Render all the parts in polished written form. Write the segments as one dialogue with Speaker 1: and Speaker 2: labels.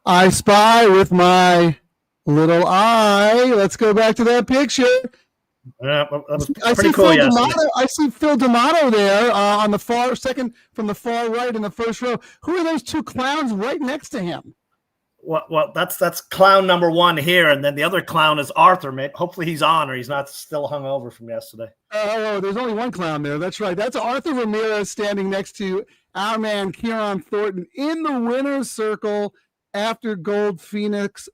Speaker 1: I spy with my little eye. Let's go back to that picture.
Speaker 2: I see
Speaker 1: Phil D'Amato there on the far second from the far right in the first row. Who are those two clowns right next to him?
Speaker 2: Well, that's clown number one here, and then the other clown is Arthur. Maybe, hopefully he's on, or he's not still hungover from yesterday.
Speaker 1: Oh, there's only one clown there. That's right. That's Arthur Ramirez standing next to our man Kieran Thornton in the winner's circle after Gold Phoenix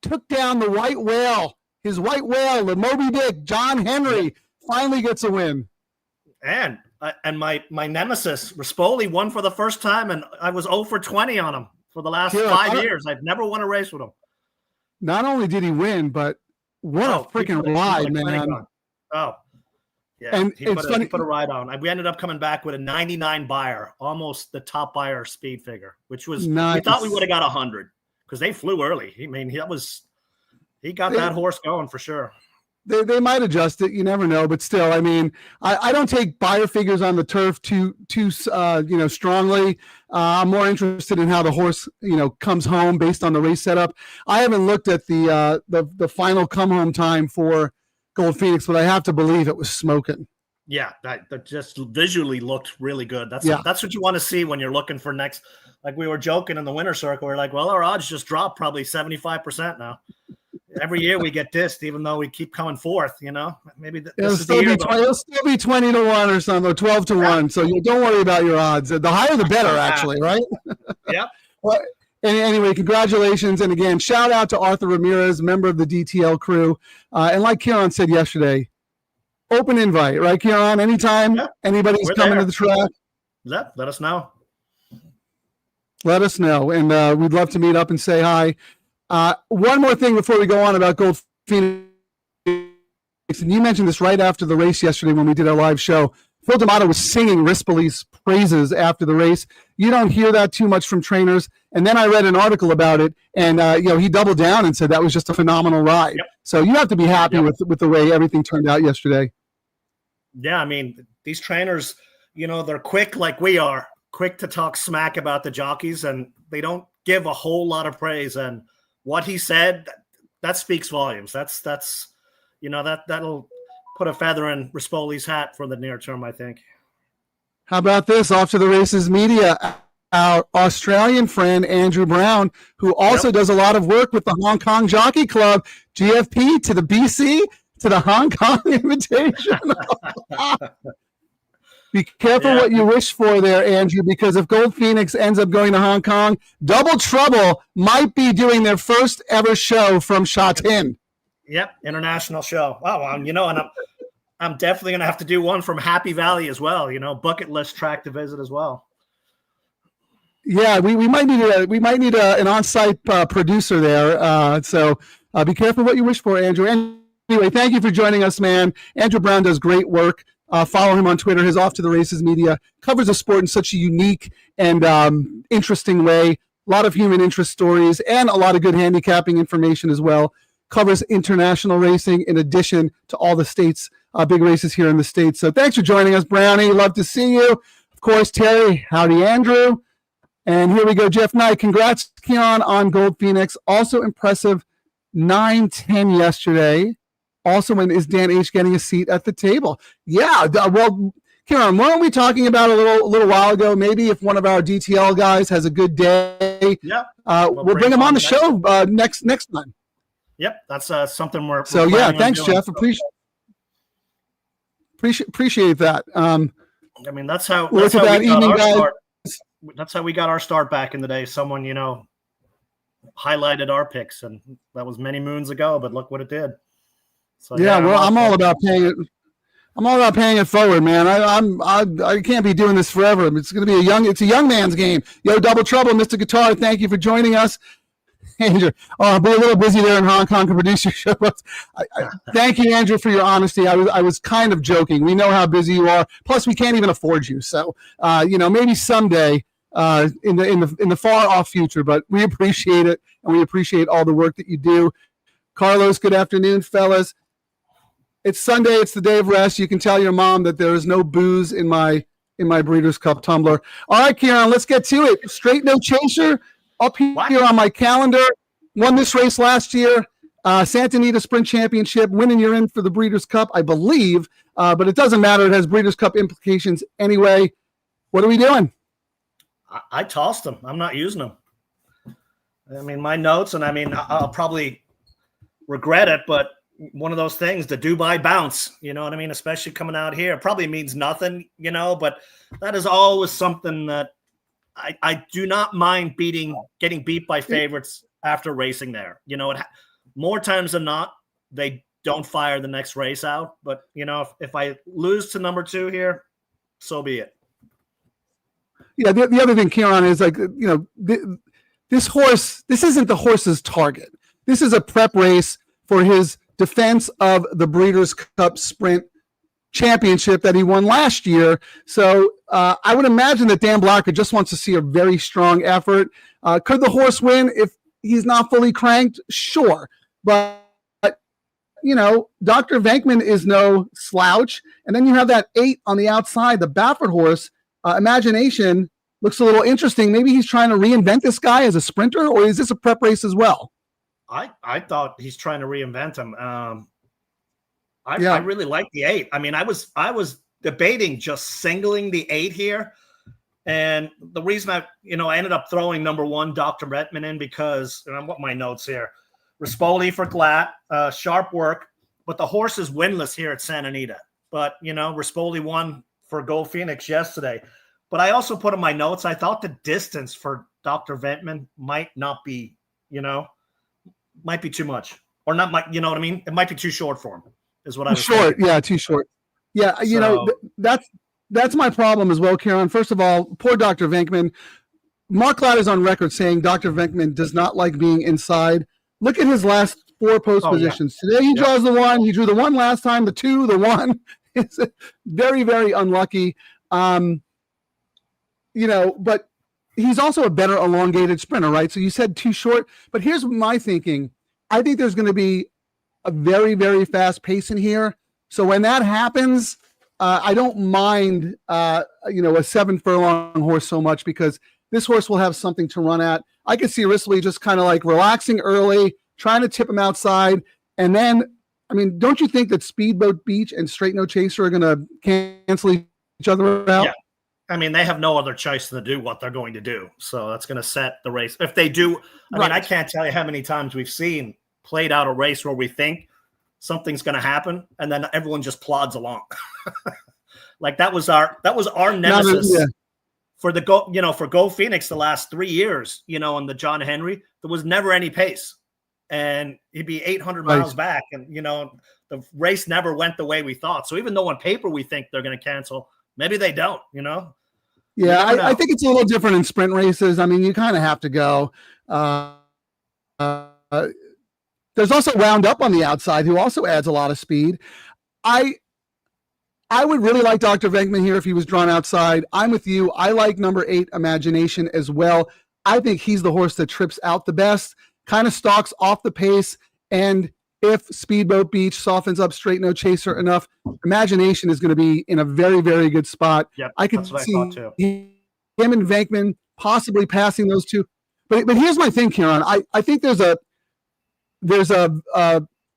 Speaker 1: took down the white whale. His white whale, the Moby Dick, John Henry, finally gets a win.
Speaker 2: And my nemesis, Rispoli, won for the first time, and I was 0 for 20 on him for the last 5 years. I've never won a race with him.
Speaker 1: Not only did he win, but what a freaking ride, man.
Speaker 2: Oh, yeah. And he put a ride on. We ended up coming back with a 99 buyer, almost the top buyer speed figure, which was nice. We thought we would have got 100 because they flew early. I mean, he got that horse going for sure.
Speaker 1: They might adjust it. You never know. But still, I mean, I don't take buyer figures on the turf too strongly. I'm more interested in how the horse, comes home based on the race setup. I haven't looked at the final come home time for Gold Phoenix, but I have to believe it was smoking.
Speaker 2: Yeah, that just visually looked really good. That's what you want to see when you're looking for next. Like we were joking in the winner circle. We're like, well, our odds just dropped probably 75% now. Every year we get dissed, even though we keep coming fourth. Maybe
Speaker 1: it'll still be 20 to 1 or something, or 12 to 1. So don't worry about your odds. The higher, the better, actually, right?
Speaker 2: Yeah.
Speaker 1: Well, anyway, congratulations, and again, shout out to Arthur Ramirez, member of the DTL crew, and like Kieran said yesterday, open invite, right, Kieran? Anytime anybody's coming to the track,
Speaker 2: let us know.
Speaker 1: Let us know, and we'd love to meet up and say hi. One more thing before we go on about Gold Phoenix, and you mentioned this right after the race yesterday when we did our live show. Phil D'Amato was singing Rispoli's praises after the race. You don't hear that too much from trainers. And then I read an article about it, and he doubled down and said that was just a phenomenal ride. Yep. So you have to be happy with the way everything turned out yesterday.
Speaker 2: Yeah, I mean, these trainers, they're quick like we are, quick to talk smack about the jockeys, and they don't give a whole lot of praise. And what he said, that speaks volumes. That'll put a feather in Rispoli's hat for the near term, I think.
Speaker 1: How about this? Off to the races media, our Australian friend Andrew Brown, who also does a lot of work with the Hong Kong Jockey Club, GFP to the BC to the Hong Kong Invitation. Be careful what you wish for there, Andrew, because if Gold Phoenix ends up going to Hong Kong, Double Trouble might be doing their first ever show from Sha Tin.
Speaker 2: Yep, international show. Oh, and I'm definitely going to have to do one from Happy Valley as well. Bucket list track to visit as well.
Speaker 1: Yeah, we might need an on-site producer there. So be careful what you wish for, Andrew. Anyway, thank you for joining us, man. Andrew Brown does great work. Follow him on Twitter. His Off to the Races media covers the sport in such a unique and interesting way. A lot of human interest stories and a lot of good handicapping information as well. Covers international racing in addition to all the states, big races here in the States. So thanks for joining us, Brownie. Love to see you. Of course, Terry. Howdy, Andrew. And here we go, Jeff Knight. Congrats, Keon, on Gold Phoenix. Also impressive 9-10 yesterday. Also, when is Dan H getting a seat at the table? Yeah, well, Kieran, weren't we talking about a little while ago? Maybe if one of our DTL guys has a good day, we'll bring him on the show next time.
Speaker 2: Yep, that's something we're
Speaker 1: thanks, Jeff. Appreciate that.
Speaker 2: I mean, that's how we got our start. That's how we got our start back in the day. Someone highlighted our picks, and that was many moons ago. But look what it did. So,
Speaker 1: I'm all about paying it. I'm all about paying it forward, man. I can't be doing this forever. It's going to be a young man's game. Yo, Double Trouble, Mr. Guitar. Thank you for joining us. Andrew, I'll be a little busy there in Hong Kong to produce your show. Thank you, Andrew, for your honesty. I was kind of joking. We know how busy you are. Plus, we can't even afford you. So, maybe someday in the far off future. But we appreciate it, and we appreciate all the work that you do. Carlos, good afternoon, fellas. It's Sunday. It's the day of rest. You can tell your mom that there is no booze in my in my Breeders' Cup tumbler. All right, Kieran, let's get to it. Straight No Chaser up here on my calendar. Won this race last year. Santa Anita Sprint Championship. Winning, you're in for the Breeders' Cup, I believe. But it doesn't matter. It has Breeders' Cup implications anyway. What are we doing?
Speaker 2: I tossed them. I'm not using them. I mean, my notes, and I mean, I'll probably regret it, but one of those things, the Dubai bounce, you know what I mean? Especially coming out here, it probably means nothing, you know, but that is always something that I do not mind getting beat by favorites after racing there. You know, more times than not, they don't fire the next race out. But, you know, if I lose to number 2 here, so be it.
Speaker 1: Yeah, the other thing, Kieran, is like, you know, this horse, this isn't the horse's target. This is a prep race for his defense of the Breeders' Cup Sprint Championship that he won last year. So I would imagine that Dan Blacker just wants to see a very strong effort. Could the horse win if he's not fully cranked? Sure. But you know, Dr. Venkman is no slouch. And then you have that 8 on the outside, the Baffert horse. Imagination looks a little interesting. Maybe he's trying to reinvent this guy as a sprinter, or is this a prep race as well?
Speaker 2: I thought he's trying to reinvent him. I really like the 8. I mean, I was debating just singling the 8 here. And the reason I ended up throwing number 1, Dr. Venkman, in because, and I want my notes here. Rispoli for Glatt, sharp work, but the horse is winless here at Santa Anita. But, you know, Rispoli won for Go Phoenix yesterday. But I also put in my notes, I thought the distance for Dr. Venkman might not be, you know, might be too much. Or not, you know what I mean? It might be too short for him, is what I was
Speaker 1: short.
Speaker 2: thinking.
Speaker 1: Yeah, too short. Yeah, you know, that's my problem as well, Kieran. First of all, poor Dr. Venkman. Mark Glatt is on record saying Dr. Venkman does not like being inside. Look at his last 4 post positions. Yeah. Today he draws the 1. He drew the 1 last time, the 2, the 1. It's very, very unlucky. You know, but he's also a better elongated sprinter, right? So you said too short. But here's my thinking. I think there's going to be a very, very fast pace in here. So when that happens, I don't mind, you know, a 7 furlong horse so much, because this horse will have something to run at. I could see Risley just kind of like relaxing early, trying to tip him outside. And then, I mean, don't you think that Speedboat Beach and Straight No Chaser are going to cancel each other out?
Speaker 2: Yeah. I mean, they have no other choice than to do what they're going to do. So that's going to set the race. If they do, I mean, I can't tell you how many times we've seen played out a race where we think something's going to happen, and then everyone just plods along. Like that was our nemesis for the Go Phoenix the last 3 years, you know, on the John Henry. There was never any pace, and he'd be 800 miles back, and you know, the race never went the way we thought. So even though on paper we think they're going to cancel, maybe they don't, you know?
Speaker 1: Yeah, I think it's a little different in sprint races. I mean, you kind of have to go. There's also Wound Up on the outside, who also adds a lot of speed. I would really like Dr. Venkman here if he was drawn outside. I'm with you. I like number 8, Imagination, as well. I think he's the horse that trips out the best, kind of stalks off the pace, and if Speedboat Beach softens up Straight No Chaser enough, Imagination is going to be in a very, very good spot.
Speaker 2: Yep,
Speaker 1: I could see him and Venkman possibly passing those two. But here's my thing, Kieran. I think there's a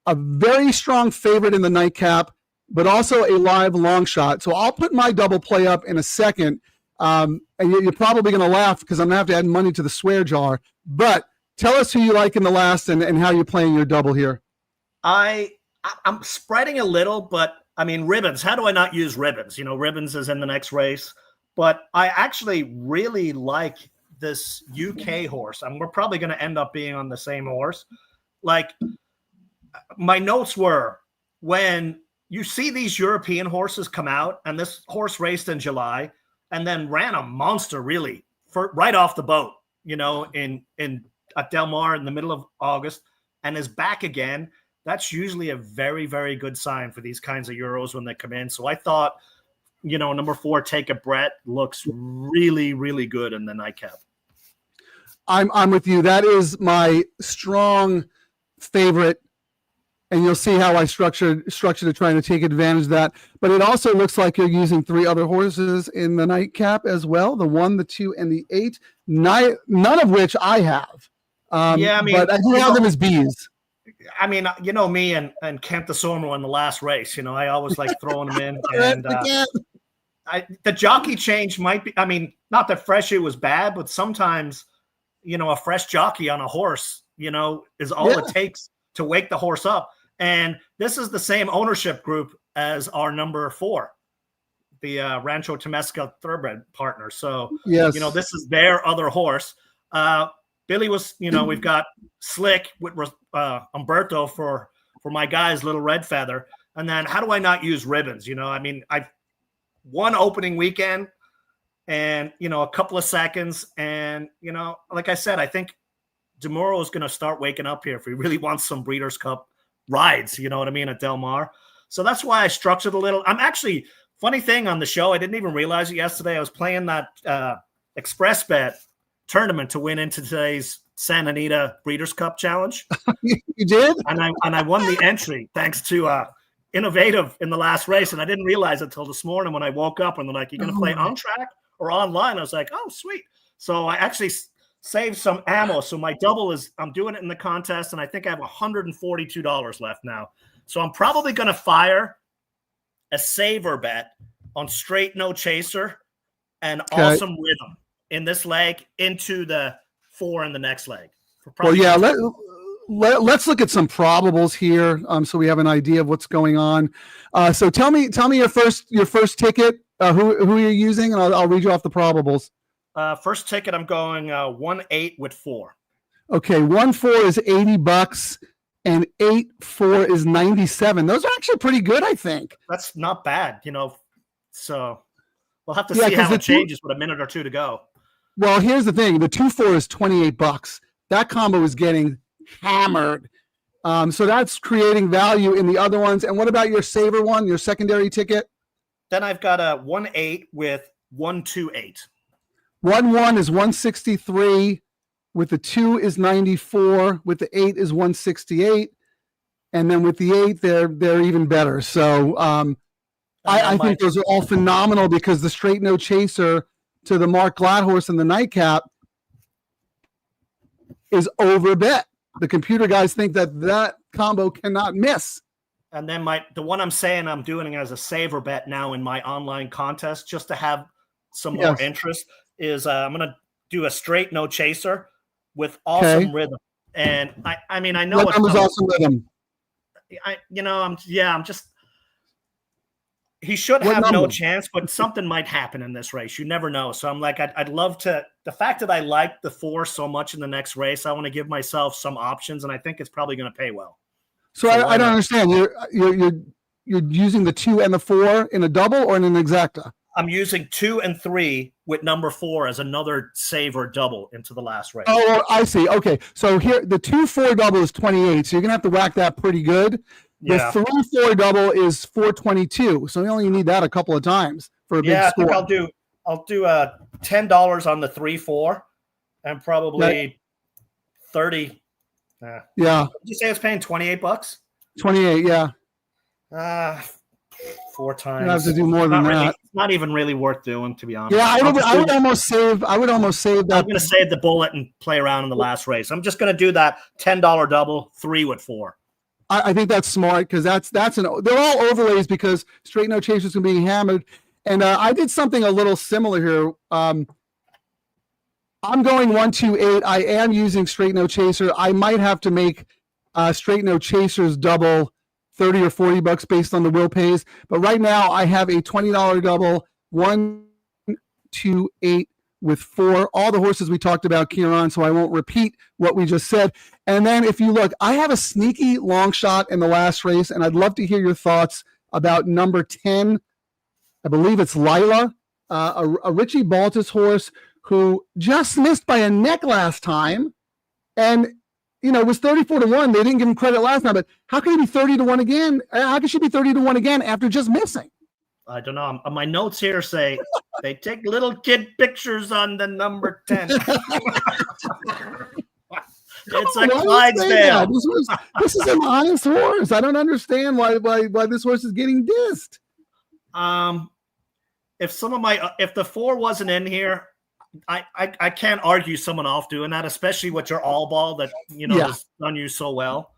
Speaker 1: very strong favorite in the nightcap, but also a live long shot. So I'll put my double play up in a second. And you're probably going to laugh because I'm going to have to add money to the swear jar. But tell us who you like in the last and how you're playing your double here.
Speaker 2: I'm spreading a little, but I mean, Ribbons. How do I not use Ribbons? You know, Ribbons is in the next race. But I actually really like this UK horse. We're probably going to end up being on the same horse. Like, my notes were, when you see these European horses come out, and this horse raced in July and then ran a monster really right off the boat, you know, at Del Mar in the middle of August, and is back again. That's usually a very, very good sign for these kinds of Euros when they come in. So I thought, you know, number 4, Take a Brett, looks really, really good in the nightcap.
Speaker 1: I'm with you. That is my strong favorite. and you'll see how I structured it trying to take advantage of that. But it also looks like you're using 3 other horses in the nightcap as well, the 1, the 2, and the 8, none of which I have.
Speaker 2: Yeah, I mean,
Speaker 1: but I do have them as Bs.
Speaker 2: I mean, you know me and Kent the Sormo in the last race. You know, I always like throwing them in. And the jockey change might be. I mean, not that Fresh Shoe was bad, but sometimes, you know, a fresh jockey on a horse, you know, is all it takes to wake the horse up. And this is the same ownership group as our number 4, the Rancho Temesca thoroughbred partner. So, you know, this is their other horse. Billy was, you know, we've got Slick with Umberto for my guy's Little Red Feather. And then how do I not use ribbons? You know, I mean, I've one opening weekend and, you know, a couple of seconds. And, you know, like I said, I think DeMuro is going to start waking up here if he really wants some Breeders' Cup rides, you know what I mean, at Del Mar. So that's why I structured a little. I'm actually, funny thing on the show, I didn't even realize it yesterday. I was playing that express bet tournament to win into today's Santa Anita Breeders' Cup Challenge.
Speaker 1: You did?
Speaker 2: And I won the entry thanks to Innovative in the last race. And I didn't realize it until this morning when I woke up and they're like, you're going to play on track or online? I was like, oh, sweet. So I actually saved some ammo. So my double is, I'm doing it in the contest, and I think I have $142 left now. So I'm probably going to fire a saver bet on Straight No Chaser and Awesome Rhythm in this leg into the 4 in the next leg.
Speaker 1: Well, yeah, let's look at some probables here, so we have an idea of what's going on. So tell me your first ticket. Who you're using, and I'll read you off the probables.
Speaker 2: First ticket, I'm going 1-8 with 4.
Speaker 1: Okay, 1-4 is $80, and 8-4 is 97. Those are actually pretty good, I think.
Speaker 2: That's not bad, you know. So we'll have to see how it changes with a minute or two to go.
Speaker 1: Well, here's the thing: the 2-4 is $28. That combo is getting hammered. So that's creating value in the other ones. And what about your saver one, your secondary ticket?
Speaker 2: Then I've got a 1-8 with 1-2-8.
Speaker 1: 1-1 is 163. With the 2 is 94. With the 8 is 168. And then with the 8, they're even better. So I think those are all phenomenal because the Straight No Chaser to the Mark Glad horse in the nightcap is overbet. The computer guys think that combo cannot miss.
Speaker 2: And then the one I'm saying I'm doing as a saver bet now in my online contest just to have some more interest is I'm going to do a Straight No Chaser with Awesome Rhythm. And I mean, I know
Speaker 1: what was Awesome Rhythm.
Speaker 2: I'm just, he should have no chance, but something might happen in this race. You never know. So I'm like, I'd love to, the fact that I like the 4 so much in the next race, I want to give myself some options, and I think it's probably going to pay well.
Speaker 1: So I don't understand. You're using the 2 and the 4 in a double or in an exacta?
Speaker 2: I'm using 2 and 3 with number 4 as another save or double into the last race.
Speaker 1: Oh, I see. Okay. So here, the 2-4 double is 28. So you're going to have to whack that pretty good. The 3-4 double is 422. So you only need that a couple of times for a big score.
Speaker 2: I think I'll do $10 on the 3-4 and probably 30.
Speaker 1: Yeah.
Speaker 2: Did you say it's paying $28?
Speaker 1: 28, yeah.
Speaker 2: 4 times.
Speaker 1: You have to do more than that.
Speaker 2: It's not even really worth doing, to be honest.
Speaker 1: Yeah, I would almost save that. I'm
Speaker 2: going to save the bullet and play around in the last race. I'm just going to do that $10 double, 3 with 4. I
Speaker 1: think that's smart because they're all overlays because Straight No Chasers can be hammered. And I did something a little similar here. I'm going 1-2-8. I am using Straight No Chaser. I might have to make Straight No Chasers double $30 or $40 based on the will pays. But right now I have a $20 double 1-2-8 with 4. All the horses we talked about, Kieran, so I won't repeat what we just said. And then if you look, I have a sneaky long shot in the last race, and I'd love to hear your thoughts about number 10. I believe it's Lila, a Richie Baltus horse who just missed by a neck last time. And, was 34-1. They didn't give him credit last time, but how can he be 30-1 again? How can she be 30-1 again after just missing?
Speaker 2: I don't know. My notes here say they take little kid pictures on the number 10.
Speaker 1: Come
Speaker 2: It's a
Speaker 1: Why do you say that?
Speaker 2: Clydesdale.
Speaker 1: This is an honest horse. I don't understand why this horse is getting dissed.
Speaker 2: If the 4 wasn't in here, I can't argue someone off doing that, especially with your all ball that has done you so well.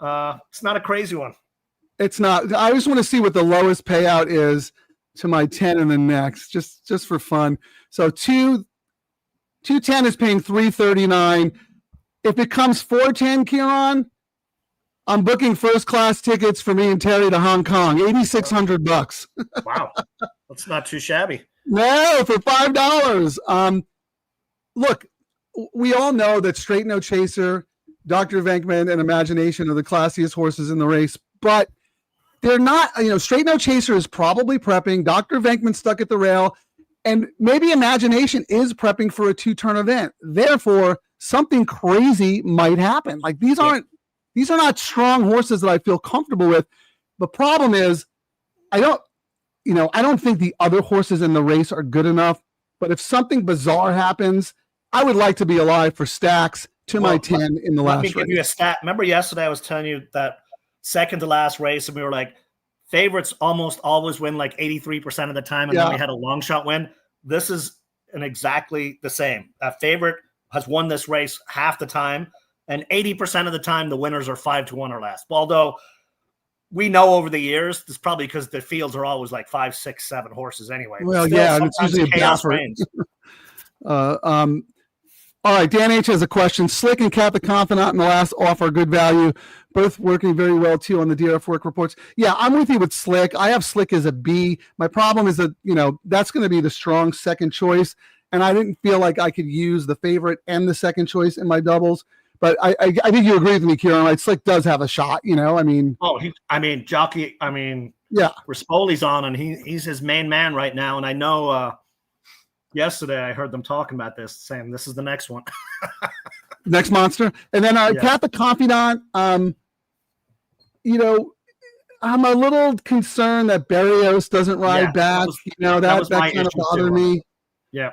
Speaker 2: It's not a crazy one.
Speaker 1: It's not. I just want to see what the lowest payout is to my 10 in the next, just for fun. So 210 is paying 339. If it comes 410, Kieran, I'm booking first class tickets for me and Terry to Hong Kong. $8,600.
Speaker 2: Wow, that's not too shabby.
Speaker 1: No, for $5. Look, we all know that Straight No Chaser, Dr. Venkman, and Imagination are the classiest horses in the race, but they're not. Straight No Chaser is probably prepping. Dr. Venkman stuck at the rail, and maybe Imagination is prepping for a 2-turn event. Therefore, something crazy might happen. Like these are not strong horses that I feel comfortable with. The problem is, I don't think the other horses in the race are good enough. But if something bizarre happens, I would like to be alive for stacks to my 10 in the last race.
Speaker 2: Let me give you a stat. Remember yesterday I was telling you that second to last race, and we were like, favorites almost always win like 83% of the time, and then we had a long shot win. This is exactly the same. A favorite has won this race half the time, and 80% of the time the winners are 5-1 or less. Although we know over the years, it's probably because the fields are always like 5, 6, 7 horses anyway.
Speaker 1: Well, it's usually a chaos reigns. All right, Dan H has a question. Slick and Cat the Confidant in the last offer, good value. Both working very well, too, on the DRF work reports. Yeah, I'm with you with Slick. I have Slick as a B. My problem is that, that's going to be the strong second choice, and I didn't feel like I could use the favorite and the second choice in my doubles. But I think you agree with me, Kieran. Right? Slick does have a shot,
Speaker 2: jockey. Rispoli's on, and he's his main man right now. And I know yesterday I heard them talking about this, saying this is the next one.
Speaker 1: Next monster. And then Cat the Confidant, I'm a little concerned that Barrios doesn't ride back. That kind of bothered me.
Speaker 2: Yeah.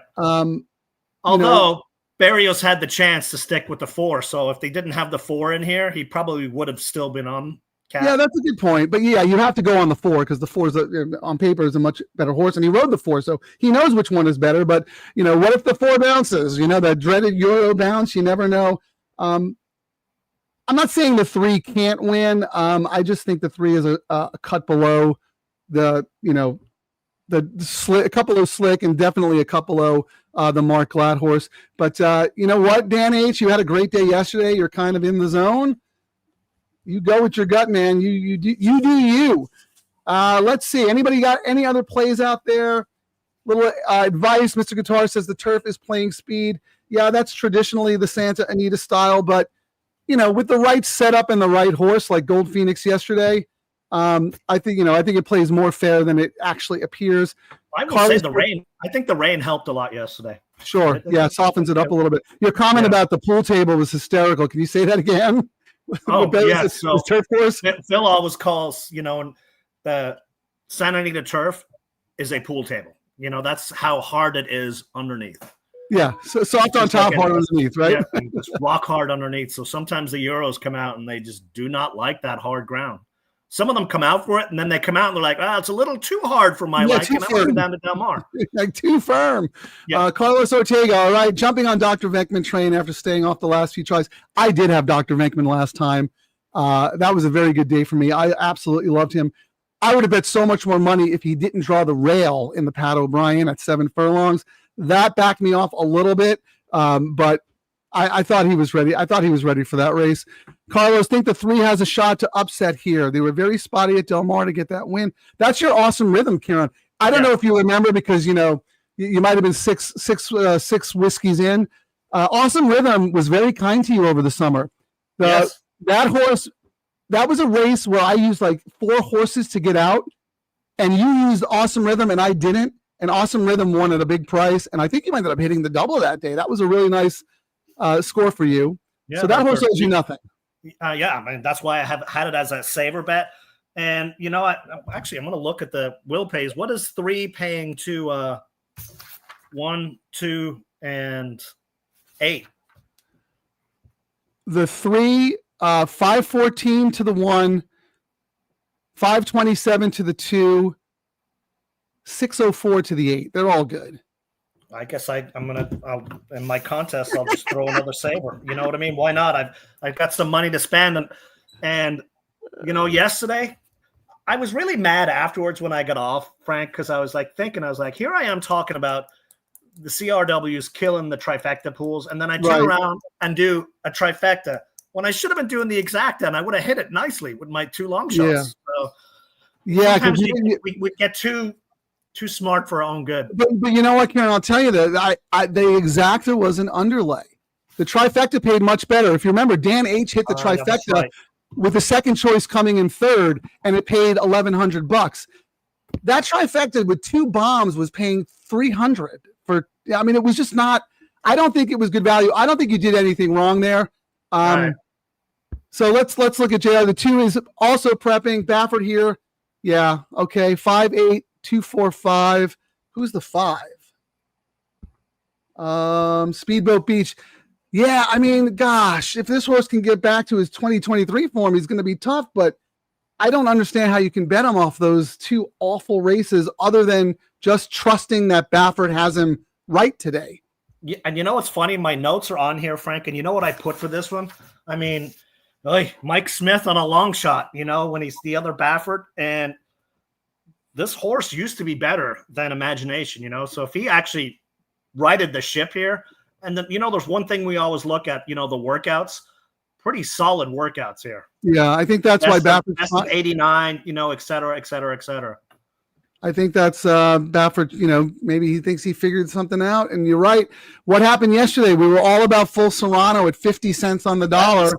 Speaker 2: Although Barrios had the chance to stick with the 4, so if they didn't have the 4 in here, he probably would have still been on Cat.
Speaker 1: Yeah, that's a good point. But you have to go on the 4 because the 4 is on paper is a much better horse, and he rode the 4, so he knows which one is better. But what if the 4 bounces? That dreaded Euro bounce. You never know. I'm not saying the 3 can't win. I just think the 3 is a cut below the a couple of Slick and definitely a couple of the Mark Glad horse. But you know what, Dan H, you had a great day yesterday. You're kind of in the zone. You go with your gut, man. You do you. Let's see. Anybody got any other plays out there? Little advice. Mr. Guitar says the turf is playing speed. Yeah, that's traditionally the Santa Anita style, but with the right setup and the right horse, like Gold Phoenix yesterday, I think it plays more fair than it actually appears.
Speaker 2: I will say the rain. I think the rain helped a lot yesterday.
Speaker 1: Sure. Yeah, it softens it up a little bit. Your comment about the pool table was hysterical. Can you say that again?
Speaker 2: Oh, yeah.
Speaker 1: So turf course?
Speaker 2: Phil always calls, the Santa Anita turf is a pool table. That's how hard it is underneath.
Speaker 1: Yeah, so soft on top, hard underneath, right?
Speaker 2: Yeah, and just rock hard underneath. So sometimes the Euros come out and they just do not like that hard ground. Some of them come out for it, and then they come out and they're like, it's a little too hard for my liking. I'm going down to Del Mar.
Speaker 1: Like too firm. Yeah. Carlos Ortega, all right, jumping on Dr. Venkman train after staying off the last few tries. I did have Dr. Venkman last time. That was a very good day for me. I absolutely loved him. I would have bet so much more money if he didn't draw the rail in the Pat O'Brien at 7 furlongs. That backed me off a little bit, but I thought he was ready. I thought he was ready for that race. Carlos, think the 3 has a shot to upset here. They were very spotty at Del Mar to get that win. That's your awesome rhythm, Kieran. I don't know if you remember because, you might have been six whiskeys in. Awesome Rhythm was very kind to you over the summer. That horse, that was a race where I used like 4 horses to get out, and you used Awesome Rhythm and I didn't. And Awesome Rhythm won at a big price, and I think you ended up hitting the double that day. That was a really nice score for you. Yeah, so that horse owes you nothing.
Speaker 2: That's why I have had it as a saver bet. And I'm going to look at the will pays. What is 3 paying to 1, 2, and 8?
Speaker 1: the 3, 514 to the 1, 527 to the 2, 604 to the 8. They're all good.
Speaker 2: I guess I'm gonna in my contest I'll just throw another saver. You know what I mean? Why not? I've got some money to spend, and yesterday I was really mad afterwards when I got off, Frank, because I was like, here I am talking about the CRWs killing the trifecta pools, and then I turn around and do a trifecta when I should have been doing the exacta, and I would have hit it nicely with my 2 long shots.
Speaker 1: Yeah.
Speaker 2: Sometimes we get too smart for our own good.
Speaker 1: But you know what, Karen? I'll tell you that the exacta was an underlay. The trifecta paid much better. If you remember, Dan H hit the trifecta with the second choice coming in third, and it paid $1,100. That trifecta with 2 bombs was paying $300 for. I mean, it was just not. I don't think it was good value. I don't think you did anything wrong there.
Speaker 2: Right.
Speaker 1: So let's look at JR. The 2 is also prepping. Baffert here. Yeah. Okay. 5-8, 2-4-5. Who's the 5? Speedboat Beach. Yeah, I mean, gosh, if this horse can get back to his 2023 form, he's going to be tough. But I don't understand how you can bet him off those 2 awful races other than just trusting that Baffert has him right today.
Speaker 2: Yeah, and you know what's funny? My notes are on here, Frank, and you know what I put for this one? I mean, Mike Smith on a long shot, when he's the other Baffert, and this horse used to be better than Imagination, So if he actually righted the ship here, and then, there's one thing we always look at, the workouts, pretty solid workouts here.
Speaker 1: Yeah, I think that's why Baffert's
Speaker 2: 89, et cetera, et cetera, et cetera.
Speaker 1: I think that's Baffert, maybe he thinks he figured something out. And you're right. What happened yesterday? We were all about full Serrano at 50 cents on the dollar.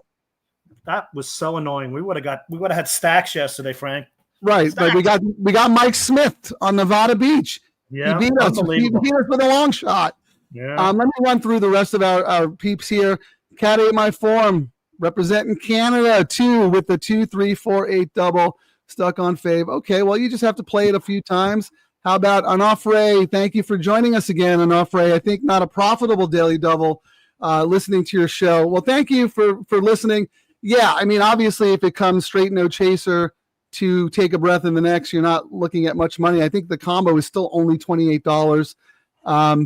Speaker 2: That was so annoying. We would have had stacks yesterday, Frank.
Speaker 1: Right.
Speaker 2: Stacks.
Speaker 1: But we got Mike Smith on Nevada Beach.
Speaker 2: Yeah.
Speaker 1: He beat us with a long shot.
Speaker 2: Yeah.
Speaker 1: Let me run through the rest of our peeps here. Cat 8 my form, representing Canada 2 with the 2, 3, 4, 8 double. Stuck on fave. Okay, well, you just have to play it a few times. How about Onofre? Thank you for joining us again, Onofre. I think not a profitable daily double listening to your show. Well, thank you for listening. Yeah, I mean, obviously, if it comes straight no chaser to take a breath in the next, you're not looking at much money. I think the combo is still only $28.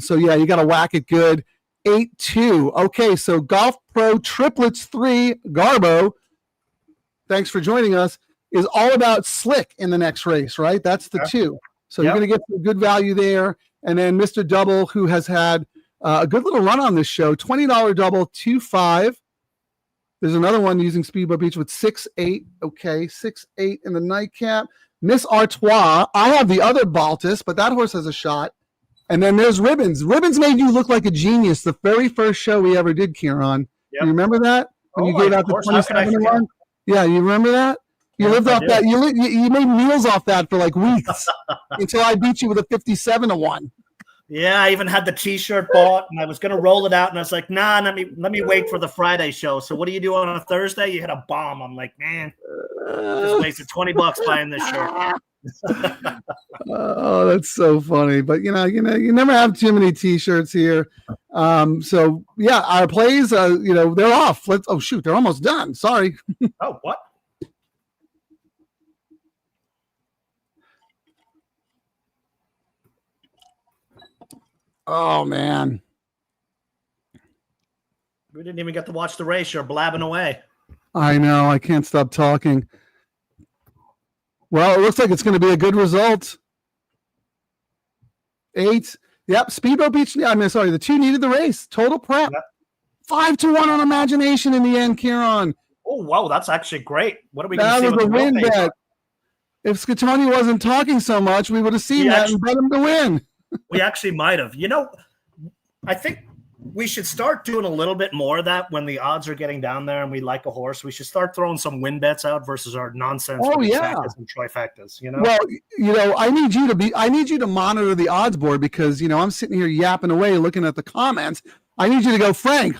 Speaker 1: So, yeah, you got to whack it good. 8-2. Okay, so Golf Pro Triplets 3, Garbo, thanks for joining us, is all about Slick in the next race, right? That's the 2. So you're going to get some good value there. And then Mr. Double, who has had a good little run on this show, $20 double, 2-5. There's another one using Speedboat Beach with 6-8. Okay, 6-8 in the nightcap. Miss Artois. I have the other Baltus, but that horse has a shot. And then there's Ribbons. Ribbons made you look like a genius the very first show we ever did, Kieran. Yep. You remember that? When you gave out the 27-1? Yeah, you remember that? You lived off that. You made meals off that for like weeks until I beat you with a 57-1.
Speaker 2: Yeah, I even had the T-shirt bought, and I was gonna roll it out, and I was like, "Nah, let me wait for the Friday show." So, what do you do on a Thursday? You hit a bomb. I'm like, man, just wasted $20 buying this shirt.
Speaker 1: Oh, that's so funny. But you never have too many T-shirts here. So yeah, our plays, they're off. Oh shoot, they're almost done. Sorry.
Speaker 2: Oh, what?
Speaker 1: Oh man,
Speaker 2: we didn't even get to watch the race. You're blabbing away.
Speaker 1: I know. I can't stop talking. Well, it looks like it's going to be a good result. 8. Yep. Speedboat Beach. The 2 needed the race. Total prep. Yep. 5-1 on Imagination in the end, Kieran.
Speaker 2: Oh, wow. That's actually great. What are we going
Speaker 1: to
Speaker 2: see?
Speaker 1: That was a win bet. If Scatoni wasn't talking so much, we would have seen that and bet him to win.
Speaker 2: We actually might have. I think we should start doing a little bit more of that when the odds are getting down there and we like a horse. We should start throwing some win bets out versus our nonsense.
Speaker 1: Oh, yeah.
Speaker 2: And trifectas,
Speaker 1: Well, I need you to monitor the odds board because, I'm sitting here yapping away looking at the comments. I need you to go, Frank,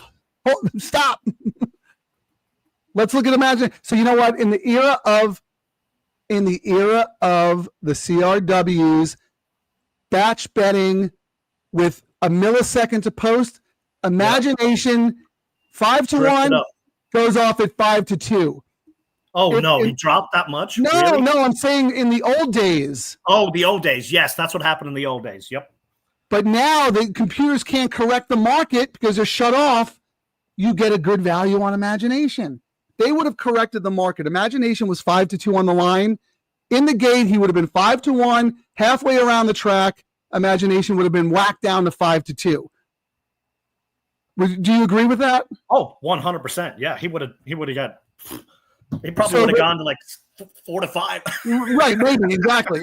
Speaker 1: stop. Let's look at Imagine. So you know what? In the era of the CRWs, batch betting with a millisecond to post, Imagination 5-1. goes off at 5-2.
Speaker 2: Oh, no, he dropped that much?
Speaker 1: No,
Speaker 2: really?
Speaker 1: no, I'm saying in the old days.
Speaker 2: Oh, the old days. Yes, that's what happened in the old days. Yep.
Speaker 1: But now the computers can't correct the market because they're shut off. You get a good value on Imagination. They would have corrected the market. Imagination was 5-2 on the line. In the gate, he would have been 5-1. Halfway around the track, Imagination would have been whacked down to 5-2. Do you agree with that?
Speaker 2: Oh, 100%. Yeah, he would have got. He probably would have gone to like 4-5.
Speaker 1: Right, maybe, exactly.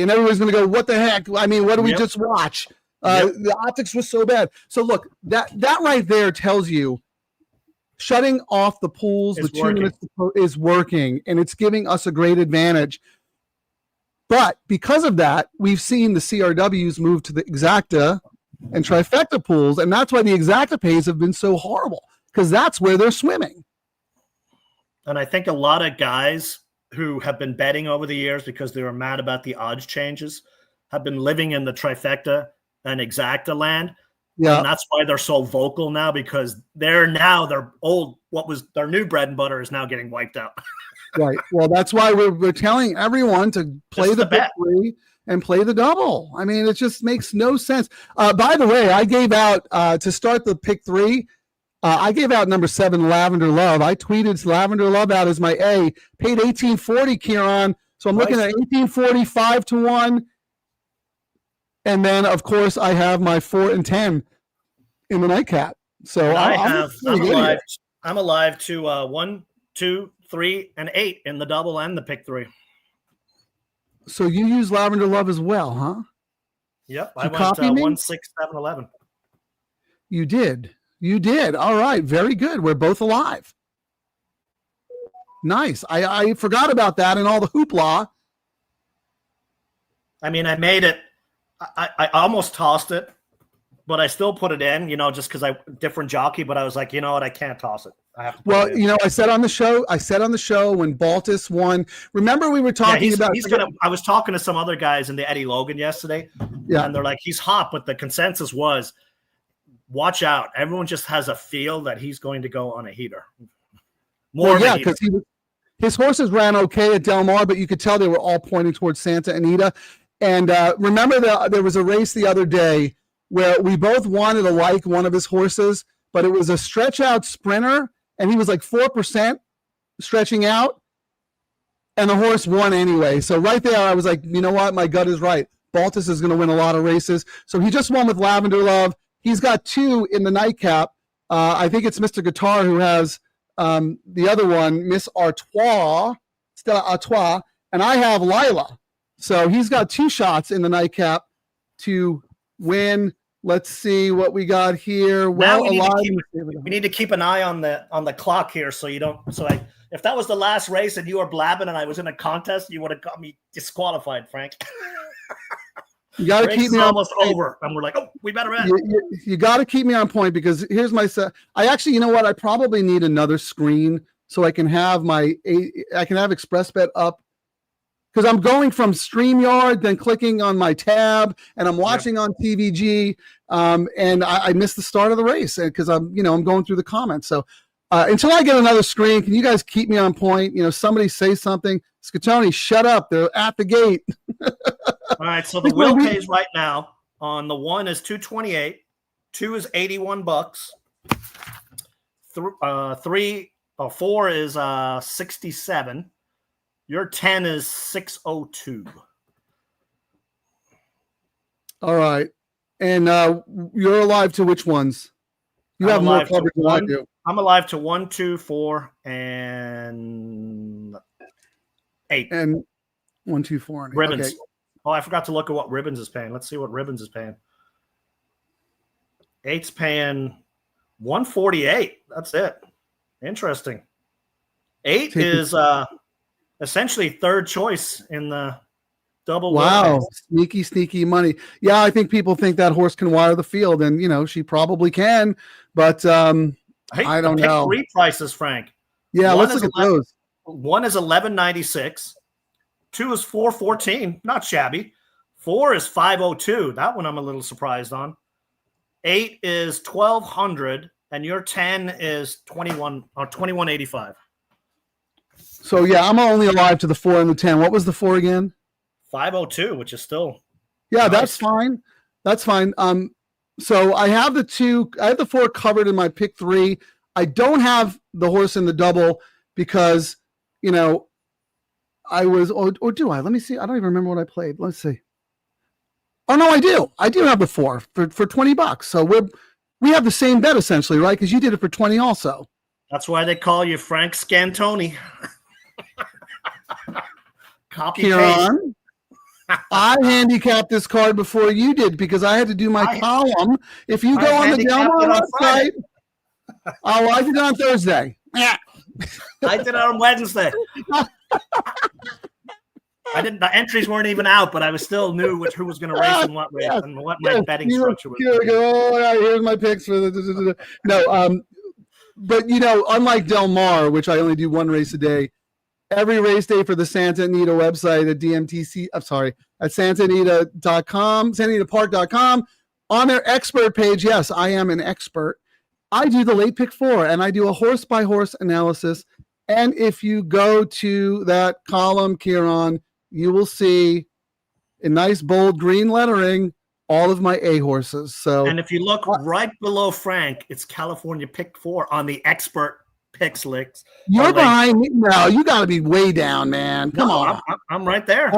Speaker 1: And everybody's going to go, what the heck? I mean, what do we just watch? The optics was so bad. So look, that right there tells you shutting off the pools, the 2 minutes is working, and it's giving us a great advantage. But because of that, we've seen the CRWs move to the exacta and trifecta pools, and that's why the exacta pays have been so horrible, because that's where they're swimming.
Speaker 2: And I think a lot of guys who have been betting over the years because they were mad about the odds changes have been living in the trifecta and exacta land. Yeah. And that's why they're so vocal now, because their old, what was their new bread and butter is now getting wiped out.
Speaker 1: Right. Well, that's why we're telling everyone to play the bet three and play the double. I mean, it just makes no sense. By the way, I gave out to start the pick three. I gave out number 7, Lavender Love. I tweeted Lavender Love out as my A. Paid $18.40, Kieran. So I'm looking at $18.40, 5-1. And then, of course, I have my 4 and 10 in the nightcap. So
Speaker 2: I'm alive to 1, 2, 3, and 8 in the double and the pick three.
Speaker 1: So you use Lavender Love as well, huh?
Speaker 2: Yep. I went 1, 6, 7, 11.
Speaker 1: You did. You did. All right. Very good. We're both alive. Nice. I forgot about that and all the hoopla.
Speaker 2: I mean, I made it. I almost tossed it, but I still put it in, just because different jockey, but I was like, you know what? I can't toss it. I have to put it in.
Speaker 1: I said on the show when Baltus won, remember we were talking about.
Speaker 2: I was talking to some other guys in the Eddie Logan yesterday. Yeah. And they're like, he's hot, but the consensus was, watch out. Everyone just has a feel that he's going to go on a heater.
Speaker 1: Because his horses ran okay at Del Mar, but you could tell they were all pointing towards Santa Anita. And remember there was a race the other day where we both wanted to like one of his horses, but it was a stretch out sprinter, and he was like 4% stretching out, and the horse won anyway. So right there, I was like, you know what? My gut is right. Baltus is going to win a lot of races. So he just won with Lavender Love. He's got 2 in the nightcap. I think it's Mr. Guitar who has the other one, Miss Artois, Stella Artois, and I have Lila. So he's got 2 shots in the nightcap to win. Let's see what we got here.
Speaker 2: Well, we need to keep an eye on the clock here, so you don't. So if that was the last race and you were blabbing and I was in a contest, you would have got me disqualified, Frank.
Speaker 1: You got to keep me
Speaker 2: almost over, and we're like, oh, we better end.
Speaker 1: You got to keep me on point, because here's my set. I actually, you know what? I probably need another screen so I can have ExpressBet up, because I'm going from StreamYard, then clicking on my tab, and I'm watching on TVG, and I missed the start of the race because I'm going through the comments. So until I get another screen, can you guys keep me on point? Somebody say something. Scatoni, shut up. They're at the gate.
Speaker 2: All right, so the wheel pays right now on the 1 is $228, 2 is $81, 4 is $67. Your 10 is $602.
Speaker 1: All right, and you're alive to which ones? You have more coverage than I do.
Speaker 2: I'm alive to 1, 2, 4, and 8.
Speaker 1: And 1, 2, 4, and 8.
Speaker 2: Ribbons.
Speaker 1: Okay.
Speaker 2: Oh, I forgot to look at what Ribbons is paying. Let's see what Ribbons is paying. 8's paying $148. That's it. Interesting. 8 is essentially third choice in the double.
Speaker 1: Wow, sneaky money. Yeah, I think people think that horse can wire the field, and she probably can, but I don't know.
Speaker 2: 3 prices, Frank.
Speaker 1: Yeah, let's look at those.
Speaker 2: 1 is $11.96. 2 is $4.14. Not shabby. 4 is $5.02. That one I'm a little surprised on. 8 is $1,200. and your 10 is 21 or 21.85.
Speaker 1: So yeah, I'm only alive to the 4 and the 10. What was the 4 again?
Speaker 2: 502, which is still
Speaker 1: yeah,
Speaker 2: nice.
Speaker 1: That's fine. That's fine. So I have the 4 covered in my pick 3. I don't have the horse in the double because, I was, or do I? Let me see. I don't even remember what I played. Let's see. Oh no, I do. I do have the 4 for $20. So we have the same bet essentially, right? Because you did it for 20 also.
Speaker 2: That's why they call you Frank Scantoni. Copy
Speaker 1: Kieran, I handicapped this card before you did because I had to do my column. If you go on the Delmar website, I did it on Thursday.
Speaker 2: Yeah, I did it on Wednesday. The entries weren't even out, but I was still knew who was going to race and what race and what my betting structure was.
Speaker 1: Here's my picks for no. But unlike Del Mar, which I only do 1 race a day, every race day for the Santa Anita website at at santaanita.com, santaanitapark.com, on their expert page. Yes, I am an expert. I do the late pick 4 and I do a horse by horse analysis. And if you go to that column, Kieran, you will see in nice bold green lettering all of my A horses. So,
Speaker 2: and if you look right below Frank, it's California pick 4 on the expert picks list.
Speaker 1: You're behind me. No, you got to be way down, man. Come on.
Speaker 2: I'm right there.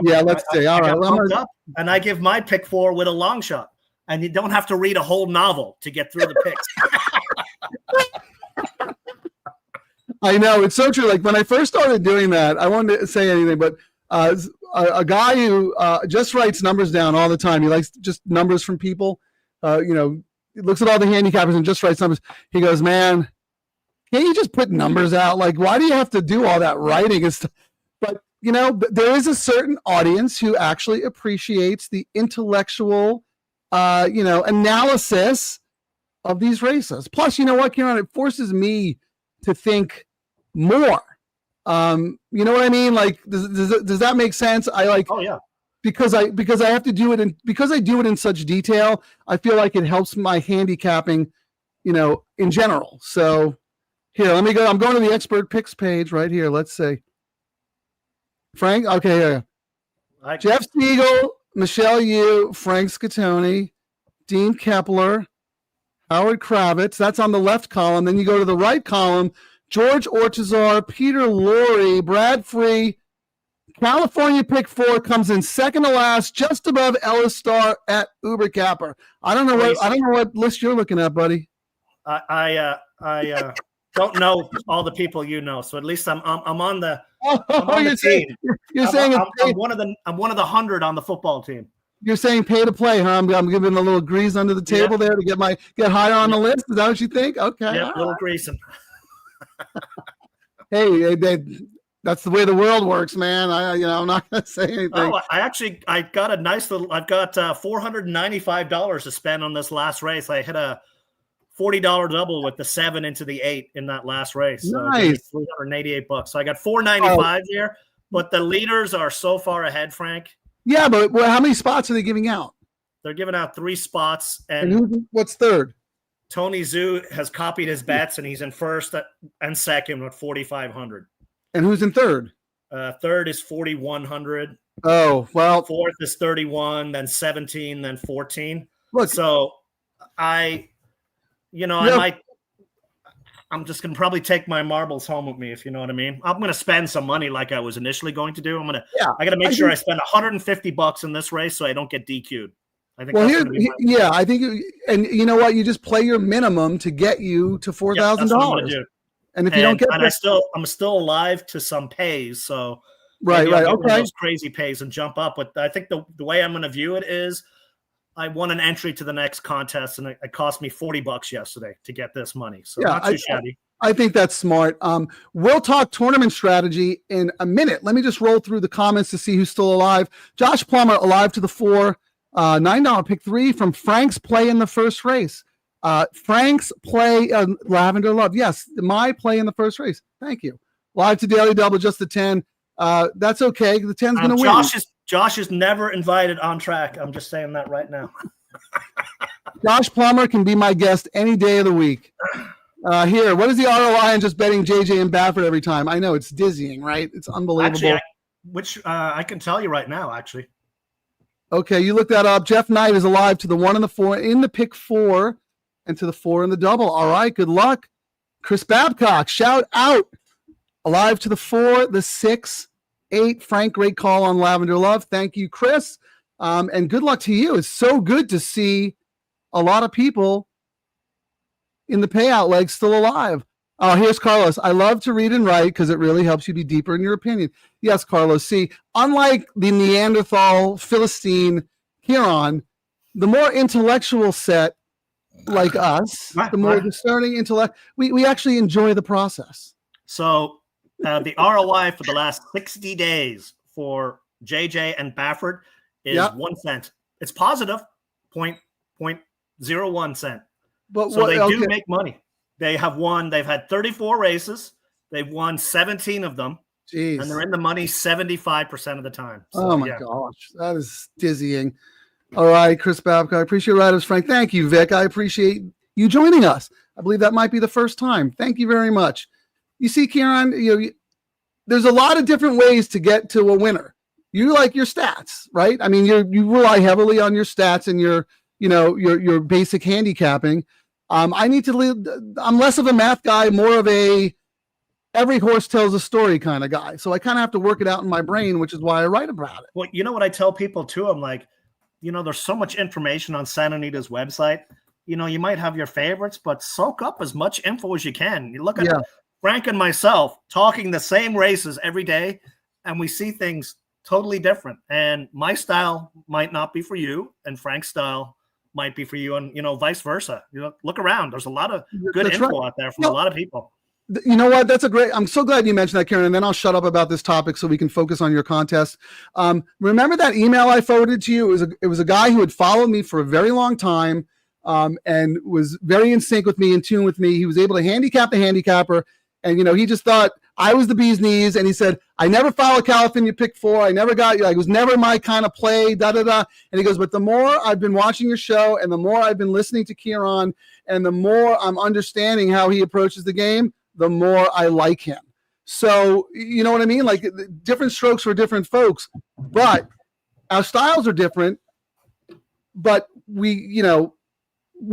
Speaker 1: Let's see. All right.
Speaker 2: And I give my pick 4 with a long shot. And you don't have to read a whole novel to get through the picks.
Speaker 1: I know. It's so true. Like when I first started doing that, I wanted to say anything, but a guy who just writes numbers down all the time. He likes just numbers from people. He looks at all the handicappers and just writes numbers. He goes, man, can't you just put numbers out? Like, why do you have to do all that writing and stuff? But, there is a certain audience who actually appreciates the intellectual, analysis of these races. Plus, you know what, Kieran? It forces me to think more. You know what I mean? Like, does that make sense?
Speaker 2: Oh yeah.
Speaker 1: Because I have to do it because I do it in such detail, I feel like it helps my handicapping, in general. So here, let me go. I'm going to the expert picks page right here. Let's see. Frank, okay, here. Jeff Siegel, Michelle Yu, Frank Scatoni, Dean Kepler, Howard Kravitz. That's on the left column. Then you go to the right column. George Ortizar, Peter Lorre, Brad Free. California pick 4 comes in second to last, just above Ellis Star at Uber Capper. I don't know what list you're looking at, buddy.
Speaker 2: I don't know all the people you know, so at least I'm on the. I'm on the team.
Speaker 1: You're saying
Speaker 2: I'm one of the 100 on the football team.
Speaker 1: You're saying pay to play, huh? I'm giving a little grease under the table there to get higher on the list. Is that what you think? Okay.
Speaker 2: Yeah, a little greasing.
Speaker 1: Hey, that's the way the world works, man. I'm not going to say anything.
Speaker 2: Oh, I got a nice little. I've got $495 to spend on this last race. I hit a $40 double with the 7 into the 8 in that last race.
Speaker 1: Nice.
Speaker 2: So $388. So I got $495 here, but the leaders are so far ahead, Frank.
Speaker 1: Yeah, but how many spots are they giving out?
Speaker 2: They're giving out 3 spots, and
Speaker 1: what's third?
Speaker 2: Tony Zhu has copied his bets, and he's in first and second with 4,500.
Speaker 1: And who's in third?
Speaker 2: Third is 4,100.
Speaker 1: Oh, well.
Speaker 2: Fourth is 31, then 17, then 14.
Speaker 1: Look,
Speaker 2: so I'm just going to probably take my marbles home with me, if you know what I mean. I'm going to spend some money like I was initially going to do. I got to make sure I spend $150 in this race so I don't get DQ'd. I think. Well,
Speaker 1: I think, and you know what? You just play your minimum to get you to $4,000. And if you don't get,
Speaker 2: I'm still alive to some pays. So
Speaker 1: right, okay,
Speaker 2: those crazy pays and jump up. But I think the way I'm going to view it is, I won an entry to the next contest, and it cost me $40 yesterday to get this money. So not too shabby.
Speaker 1: I think that's smart. We'll talk tournament strategy in a minute. Let me just roll through the comments to see who's still alive. Josh Plummer, alive to the 4, $9 pick 3 from Frank's play in the first race. Frank's play, Lavender Love. Yes, my play in the first race. Thank you. Live to Daily Double, just the 10. That's okay. The 10's going to win.
Speaker 2: Josh is never invited on track. I'm just saying that right now.
Speaker 1: Josh Plummer can be my guest any day of the week. Here, what is the ROI on just betting JJ and Baffert every time? I know it's dizzying, right? It's unbelievable.
Speaker 2: Actually, I can tell you right now, actually.
Speaker 1: Okay, you look that up. Jeff Knight is alive to the 1 and the 4 in the pick 4 and to the 4 in the double. All right, good luck. Chris Babcock, shout out. Alive to the 4, the 6, 8. Frank, great call on Lavender Love. Thank you, Chris. And good luck to you. It's so good to see a lot of people in the payout leg still alive. Oh, here's Carlos. I love to read and write because it really helps you be deeper in your opinion. Yes, Carlos. See, unlike the Neanderthal Philistine Huron, the more intellectual set like us, the more discerning intellect, we actually enjoy the process.
Speaker 2: So the ROI for the last 60 days for JJ and Baffert is 1 cent. It's positive, 0.01 cent.
Speaker 1: But
Speaker 2: so they do make money. They've had 34 races. They've won 17 of them.
Speaker 1: Jeez.
Speaker 2: And they're in the money 75% of the time. So,
Speaker 1: oh, my gosh. That is dizzying. All right, Chris Babcock. I appreciate Riders Frank. Thank you, Vic. I appreciate you joining us. I believe that might be the first time. Thank you very much. You see, Kieran, there's a lot of different ways to get to a winner. You like your stats, right? I mean, you rely heavily on your stats and your basic handicapping. I'm less of a math guy, more of a every horse tells a story kind of guy. So I kind of have to work it out in my brain, which is why I write about it.
Speaker 2: Well, you know what I tell people too? I'm like, there's so much information on Santa Anita's website. You might have your favorites, but soak up as much info as you can. You look at Frank and myself talking the same races every day, and we see things totally different. And my style might not be for you, and Frank's style might be for you, and vice versa. Look around. There's a lot of good info out there from a lot of people.
Speaker 1: You know what? I'm so glad you mentioned that, Karen, and then I'll shut up about this topic so we can focus on your contest. Remember that email I forwarded to you? It was a guy who had followed me for a very long time and was very in sync with me, in tune with me. He was able to handicap the handicapper, and he just thought I was the bee's knees, and he said, I never followed California pick 4. I never got you. It was never my kind of play, da-da-da. And he goes, but the more I've been watching your show and the more I've been listening to Kieran and the more I'm understanding how he approaches the game, the more I like him. So, you know what I mean? Like, different strokes for different folks, but our styles are different, but we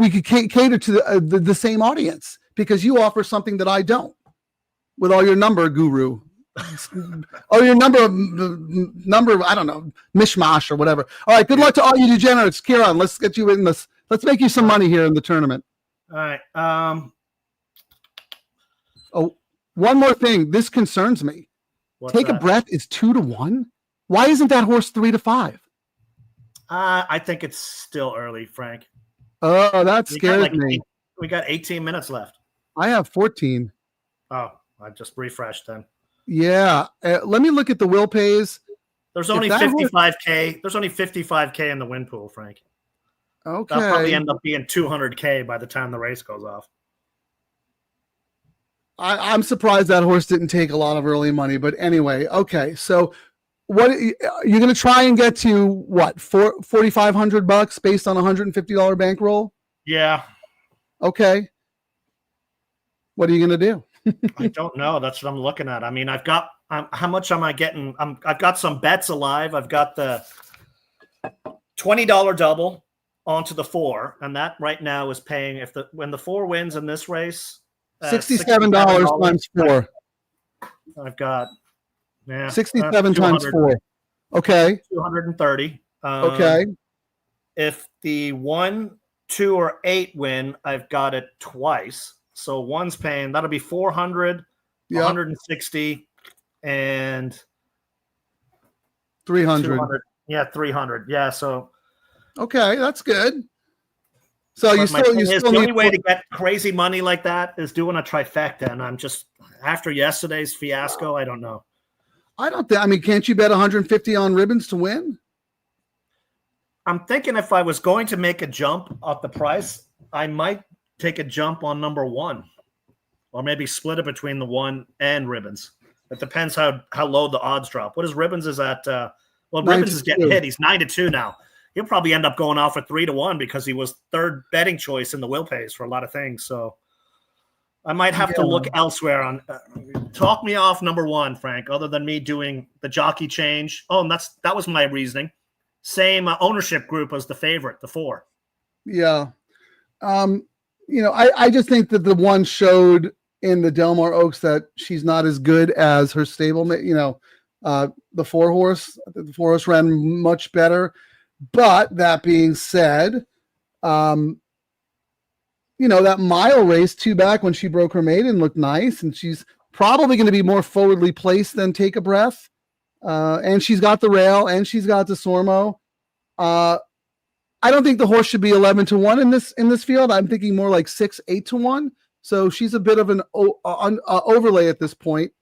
Speaker 1: could cater to the same audience because you offer something that I don't with all your number guru. Or your number, I don't know, mishmash or whatever. All right, good luck to all you degenerates. Kieran, let's get you in this. Let's make you some money here in the tournament.
Speaker 2: All right.
Speaker 1: Oh, one more thing. This concerns me. Take a Breath is 2-1. Why isn't that horse 3-5?
Speaker 2: I think it's still early, Frank.
Speaker 1: Oh, that scares me.
Speaker 2: We got 18 minutes left.
Speaker 1: I have 14.
Speaker 2: Oh, I just refreshed then.
Speaker 1: Yeah. Let me look at the will pays.
Speaker 2: There's only 55K. There's only 55K in the win pool, Frank.
Speaker 1: Okay.
Speaker 2: That'll probably end up being 200K by the time the race goes off.
Speaker 1: I'm surprised that horse didn't take a lot of early money, but anyway, okay. So what you're going to try and get to what, $4,500 based on $150 bankroll?
Speaker 2: Yeah.
Speaker 1: Okay. What are you going to do?
Speaker 2: I don't know. That's what I'm looking at. I mean, how much am I getting? I've got some bets alive. I've got the $20 double onto the 4, and that right now is paying when the 4 wins in this race.
Speaker 1: $67 times 4.
Speaker 2: I've got
Speaker 1: 67 times 4. Okay.
Speaker 2: 230.
Speaker 1: Okay.
Speaker 2: If the 1, 2, or 8 win, I've got it twice. So one's paying, that'll be 400, 160, and
Speaker 1: 300.
Speaker 2: Yeah, 300. Yeah. So
Speaker 1: okay, that's good. So
Speaker 2: the only way to get crazy money like that is doing a trifecta, and I'm just after yesterday's fiasco. I don't know.
Speaker 1: I mean, can't you bet 150 on ribbons to win?
Speaker 2: I'm thinking if I was going to make a jump off the price, I might take a jump on number 1, or maybe split it between the 1 and ribbons. It depends how low the odds drop. What is ribbons is at? Ribbons is getting hit. He's 9-2 now. he'll probably end up going off at 3-1 because he was third betting choice in the will pays for a lot of things. So I might have to look elsewhere on. Talk me off number one, Frank. Other than me doing the jockey change. Oh, and that was my reasoning. Same ownership group as the favorite, the 4.
Speaker 1: Yeah. I just think that the one showed in the Delmar Oaks that she's not as good as her stablemate. The 4-horse. The 4-horse ran much better. But that being said, that mile race 2 back when she broke her maiden looked nice, and she's probably going to be more forwardly placed than Take a Breath. And she's got the rail, and she's got the Sormo. I don't think the horse should be 11-1 in this field. I'm thinking more like 6-8-1. So she's a bit of an overlay at this point.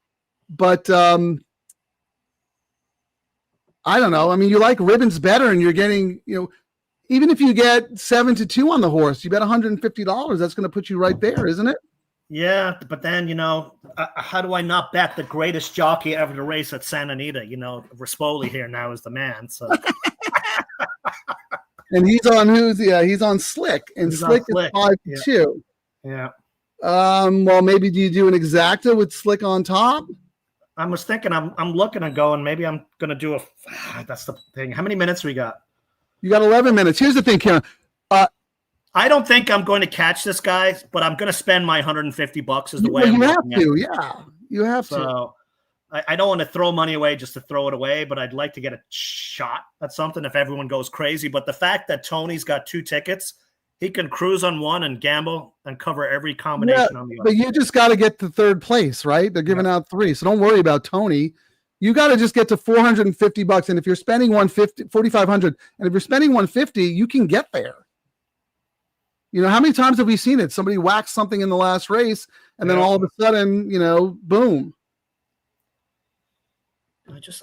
Speaker 1: But I don't know. I mean, you like Ribbons better, and you're getting, even if you get 7-2 on the horse, you bet $150. That's going to put you right there, isn't it?
Speaker 2: Yeah, but then, how do I not bet the greatest jockey ever to race at Santa Anita? Rispoli here now is the man. So,
Speaker 1: and he's on Slick, and Slick is 5-2.
Speaker 2: Yeah.
Speaker 1: Well, maybe do you do an exacta with Slick on top?
Speaker 2: I was thinking, I'm looking and going, maybe I'm going to do that's the thing. How many minutes we got?
Speaker 1: You got 11 minutes. Here's the thing, Karen.
Speaker 2: I don't think I'm going to catch this guy, but I'm going to spend my $150 is the way
Speaker 1: you have to. Yeah, you have to.
Speaker 2: So I don't want to throw money away just to throw it away, but I'd like to get a shot at something if everyone goes crazy. But the fact that Tony's got 2 tickets, he can cruise on one and gamble and cover every combination on the other.
Speaker 1: But you just got to get to 3rd place, right? They're giving out 3, so don't worry about Tony. You got to just get to $450, and if you're spending $4,500, and if you're spending $150, you can get there. How many times have we seen it? Somebody whacks something in the last race, and then all of a sudden, boom.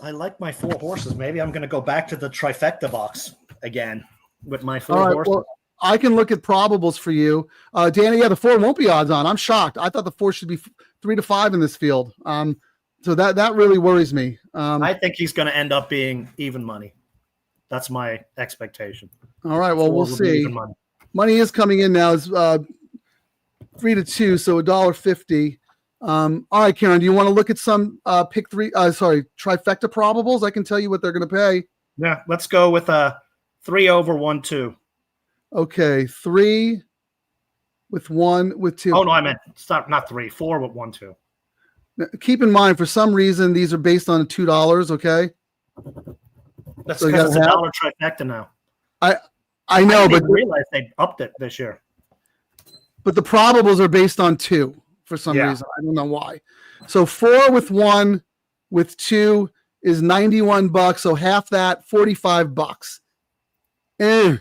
Speaker 2: I like my 4 horses. Maybe I'm going to go back to the trifecta box again with my 4 horses.
Speaker 1: Well, I can look at probables for you. Danny, the 4 won't be odds on. I'm shocked. I thought the 4 should be 3-5 in this field. So that really worries me.
Speaker 2: I think he's going to end up being even money. That's my expectation.
Speaker 1: All right. Well, we'll see. Money is coming in now. It's 3-2, so $1.50. All right, Karen, do you want to look at some trifecta probables? I can tell you what they're going to pay.
Speaker 2: Yeah, let's go with 3 over 1-2.
Speaker 1: Okay, 3 with 1 with 2.
Speaker 2: Oh no, I meant not 3, 4 with 1-2.
Speaker 1: Now, keep in mind, for some reason, these are based on $2. Okay,
Speaker 2: that's because it's $1 trifecta now.
Speaker 1: I know, but
Speaker 2: realize they upped it this year.
Speaker 1: But the probables are based on 2 for some reason. I don't know why. So 4 with 1 with 2 is $91. So half that, $45. Yeah.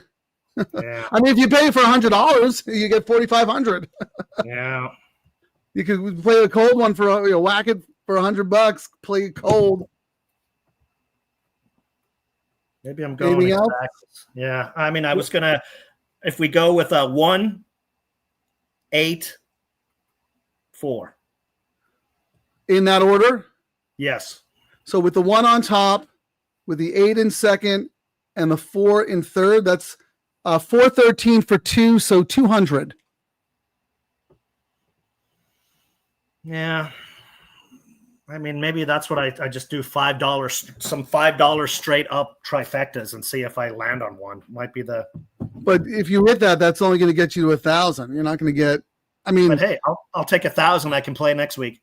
Speaker 1: I mean, if you pay for $100, you get $4,500.
Speaker 2: Yeah.
Speaker 1: You could play a cold one for whack it for $100. Play it cold.
Speaker 2: Maybe I'm going. Yeah. I mean, I was gonna. If we go with 1, 8, 4.
Speaker 1: In that order.
Speaker 2: Yes.
Speaker 1: So with the 1 on top, with the 8 in second, and the 4 in third, that's 413 for 2, so 200.
Speaker 2: Yeah. I mean, maybe that's what I just do $5, some $5 straight up trifectas and see if I land on one. Might be the.
Speaker 1: But if you hit that, that's only going to get you to 1,000. You're not going to get. I mean,
Speaker 2: but hey, I'll take 1,000. I can play next week.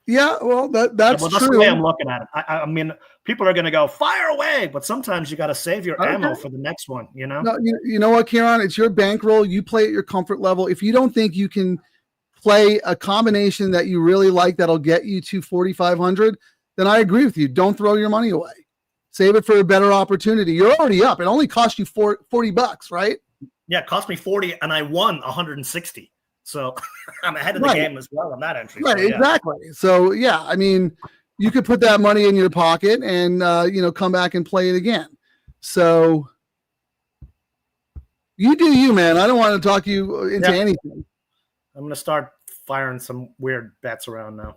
Speaker 1: Yeah, well, that's
Speaker 2: that's
Speaker 1: true.
Speaker 2: the way I'm looking at it. I mean, people are going to go fire away, but sometimes you got to save your ammo for the next one.
Speaker 1: No, you know what, Kieran? It's your bankroll. You play at your comfort level. If you don't think you can play a combination that you really like that'll get you to 4,500, then I agree with you. Don't throw your money away. Save it for a better opportunity. You're already up. It only cost you $40, right?
Speaker 2: Yeah, it cost me 40, and I won 160. So I'm ahead of the game as well on that entry.
Speaker 1: Right,
Speaker 2: so, yeah.
Speaker 1: Exactly. So yeah, I mean, you could put that money in your pocket and come back and play it again. So you do you, man. I don't want to talk you into anything.
Speaker 2: I'm going to start firing some weird bets around now.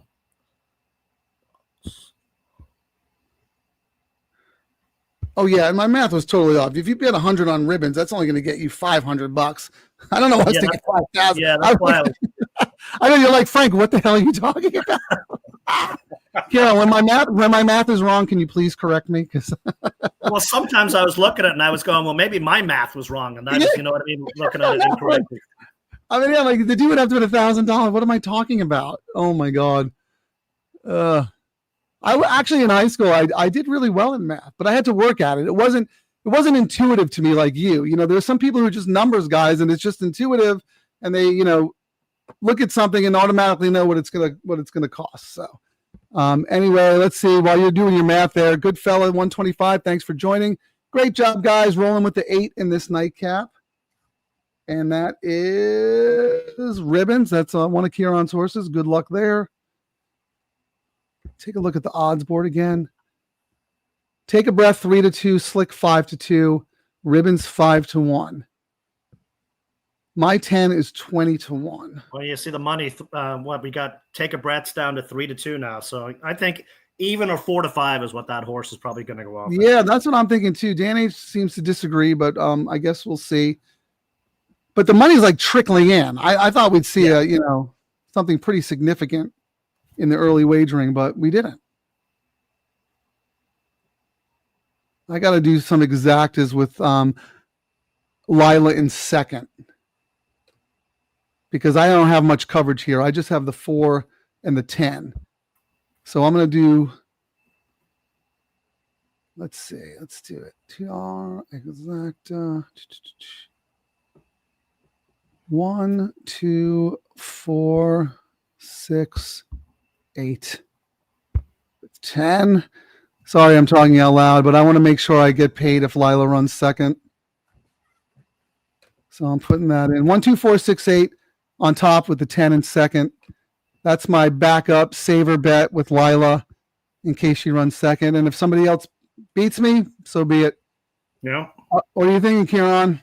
Speaker 1: Oh yeah, and my math was totally off. If you bet 100 on ribbons, that's only going to get you $500. I don't know what's to get 5,000.
Speaker 2: Yeah, that's why
Speaker 1: I know you're like, Frank, what the hell are you talking about? Carol, when my math is wrong, can you please correct me? Because
Speaker 2: well, sometimes I was looking at it and I was going, well, maybe my math was wrong, and I was, you know what I mean, looking at it incorrectly.
Speaker 1: I mean, yeah, like the dude would have to bet $1,000. What am I talking about? Oh my god. Actually in high school, I did really well in math, but I had to work at it. It wasn't intuitive to me like you. You know, there's some people who are just numbers guys, and it's just intuitive, and they, you know, look at something and automatically know what it's gonna cost. So anyway, let's see. While you're doing your math there, good fella 125. Thanks for joining. Great job, guys. Rolling with the 8 in this nightcap. And that is ribbons. That's one of Kieran's horses. Good luck there. Take a look at the odds board again. Take a breath 3-2, slick 5-2, ribbons 5-1. My 10 is 20-1.
Speaker 2: Well, you see the money. What we got? Take a breath's down to 3-2 now. So I think even or 4-5 is what that horse is probably going to go off.
Speaker 1: Yeah, that's what I'm thinking too. Danny seems to disagree, but I guess we'll see. But the money's like trickling in. I thought we'd see something pretty significant in the early wagering, but we didn't. I got to do some exactas with Lila in second because I don't have much coverage here. I just have the 4 and the 10. So I'm going to do, let's see, let's do it. TR exacta. 1, 2, 4, 6, 8, 10. Sorry, I'm talking out loud, but I want to make sure I get paid if Lila runs second. So I'm putting that in. 1, 2, 4, 6, 8 on top with the 10 in second. That's my backup saver bet with Lila in case she runs second. And if somebody else beats me, so be it.
Speaker 2: Yeah.
Speaker 1: What are you thinking, Kieran?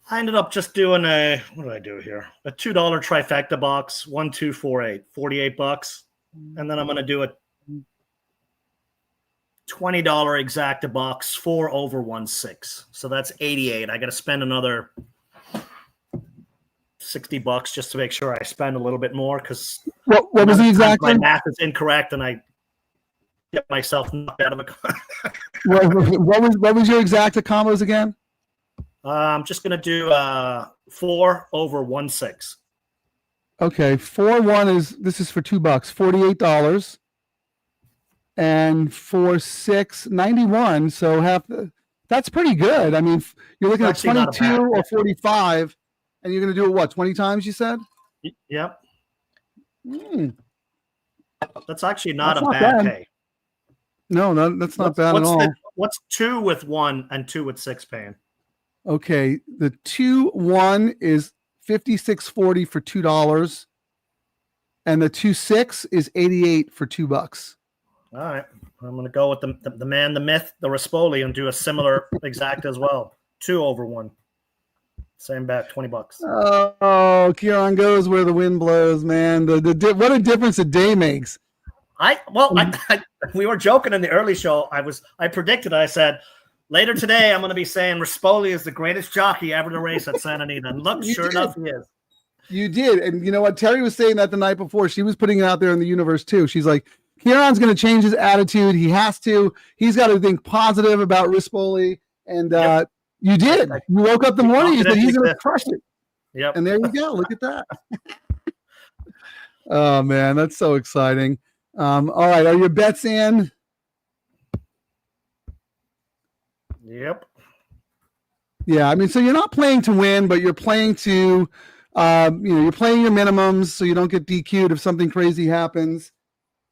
Speaker 2: I ended up just doing what did I do here? A $2 trifecta box, 1, 2, 4, 8, $48. And then I'm going to do a $20 exacta box, 4 over 1 6. So that's 88. I got to spend another $60 just to make sure I spend a little bit more because
Speaker 1: what was the exact?
Speaker 2: My math is incorrect and I get myself knocked out of a.
Speaker 1: what was your exacta combos again?
Speaker 2: I'm just going to do 4 over 1 6.
Speaker 1: Okay, 4-1 this is for $2, $48, and 4-6, 91. So that's pretty good. I mean, you're looking at 22 or 45, and you're going to do it what 20 times? You said.
Speaker 2: Yep. That's actually not a bad pay.
Speaker 1: No, that's not bad at all.
Speaker 2: What's 2 with 1 and 2 with 6 paying?
Speaker 1: Okay, the 2-1 is $56.40 for $2, and the 2-6 is $88 for $2.
Speaker 2: All right, I'm going to go with the man, the myth, the Rispoli, and do a similar exact as well. 2 over 1, same bet, $20.
Speaker 1: Oh, Kieran goes where the wind blows, man. What a difference a day makes.
Speaker 2: We were joking in the early show. I predicted. I said. Later today, I'm going to be saying Rispoli is the greatest jockey ever to race at Santa Anita. And look, sure enough, he is.
Speaker 1: You did. And you know what? Terry was saying that the night before. She was putting it out there in the universe, too. She's like, Kieran's going to change his attitude. He has to. He's got to think positive about Rispoli. And you did. You woke up the morning. You said he's going to crush it.
Speaker 2: Yep.
Speaker 1: And there you go. Look at that. Oh, man. That's so exciting. All right. Are your bets in?
Speaker 2: Yep.
Speaker 1: Yeah, I mean, so you're not playing to win, but you're playing to, you're playing your minimums so you don't get DQ'd if something crazy happens,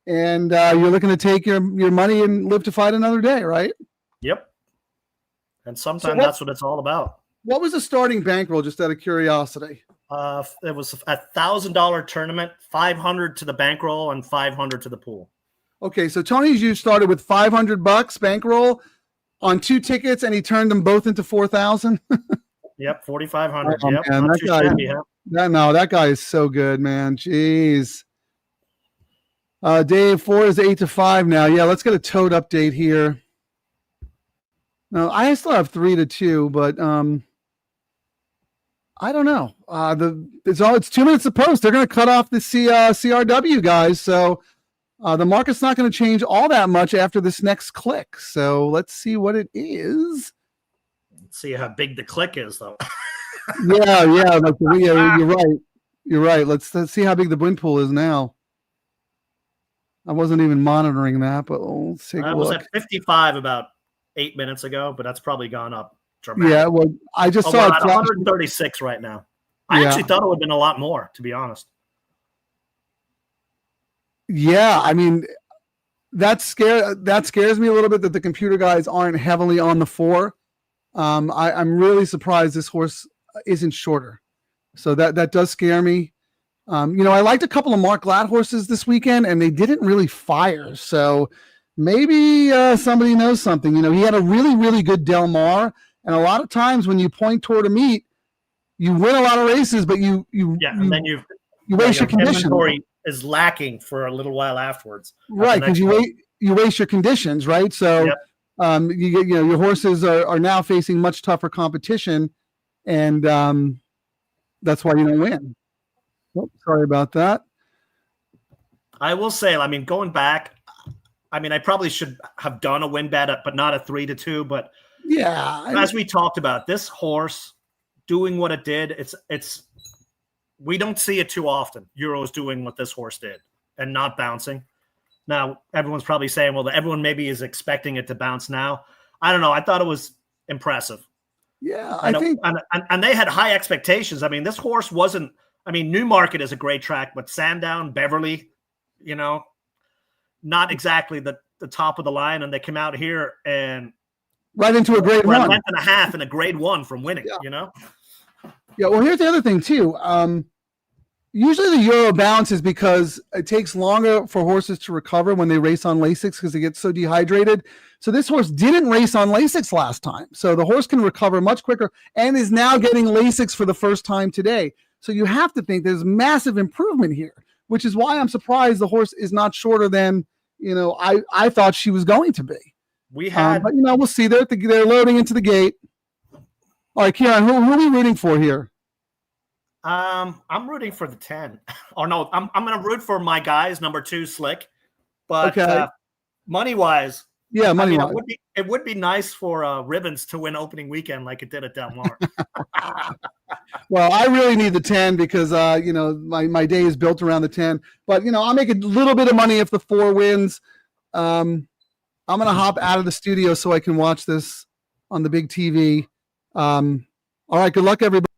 Speaker 1: and you're looking to take your money and live to fight another day, right?
Speaker 2: Yep. And sometimes that's what it's all about.
Speaker 1: What was the starting bankroll, just out of curiosity?
Speaker 2: It was a $1,000 tournament, 500 to the bankroll and 500 to the pool.
Speaker 1: Okay, so Tony's you started with $500 bankroll on 2 tickets, and he turned them both into 4,000.
Speaker 2: Yep, 4,500.
Speaker 1: Oh,
Speaker 2: yep,
Speaker 1: man, that guy is so good, man. Jeez. Dave, 4 is 8 to 5 now. Yeah, let's get a toad update here. No, I still have 3-2, but I don't know. It's 2 minutes to post. They're going to cut off the CRW guys, so the market's not going to change all that much after this next click. So let's see what it is.
Speaker 2: Let's see how big the click is, though.
Speaker 1: yeah. You're right. You're right. Let's see how big the win pool is now. I wasn't even monitoring that, but let's take a look.
Speaker 2: I was at 55 about 8 minutes ago, but that's probably gone up dramatically.
Speaker 1: Yeah, well, I just saw
Speaker 2: it at 136 right now. I actually thought it would have been a lot more, to be honest.
Speaker 1: Yeah, I mean, that scares me a little bit that the computer guys aren't heavily on the 4. I'm really surprised this horse isn't shorter. So that does scare me. I liked a couple of Mark Glad horses this weekend, and they didn't really fire. So maybe somebody knows something. He had a really, really good Del Mar, and a lot of times when you point toward a meet, you win a lot of races, but you waste your condition.
Speaker 2: Inventory is lacking for a little while afterwards.
Speaker 1: Right, because you waste your conditions, right? So you get your horses are now facing much tougher competition, and that's why you don't win. Oh, sorry about that.
Speaker 2: I will say, I mean, going back, I probably should have done a win bet, but not a 3-2. But as we talked about, this horse doing what it did, it's we don't see it too often. Euros doing what this horse did and not bouncing. Now, everyone's probably saying, well, everyone maybe is expecting it to bounce now. I don't know. I thought it was impressive.
Speaker 1: Yeah, I think.
Speaker 2: And they had high expectations. I mean, this horse wasn't. Newmarket is a great track, but Sandown, Beverly, not exactly the top of the line. And they come out here and
Speaker 1: right into a grade 1.
Speaker 2: A length and a half in a grade 1 from winning,
Speaker 1: Yeah, well, here's the other thing, too. Usually the Euro bounces because it takes longer for horses to recover when they race on Lasix because they get so dehydrated. So this horse didn't race on Lasix last time. So the horse can recover much quicker and is now getting Lasix for the first time today. So you have to think there's massive improvement here, which is why I'm surprised the horse is not shorter than, I thought she was going to be. But we'll see. They're loading into the gate. All right, Kieran, who are we rooting for here?
Speaker 2: I'm rooting for the 10. Or no, I'm going to root for my guys, number 2, Slick. But money-wise,
Speaker 1: money-wise.
Speaker 2: It would be nice for Ribbons to win opening weekend like it did at Del Mar.
Speaker 1: Well, I really need the 10 because, my day is built around the 10. But, I'll make a little bit of money if the 4 wins. I'm going to hop out of the studio so I can watch this on the big TV. All right, good luck, everybody.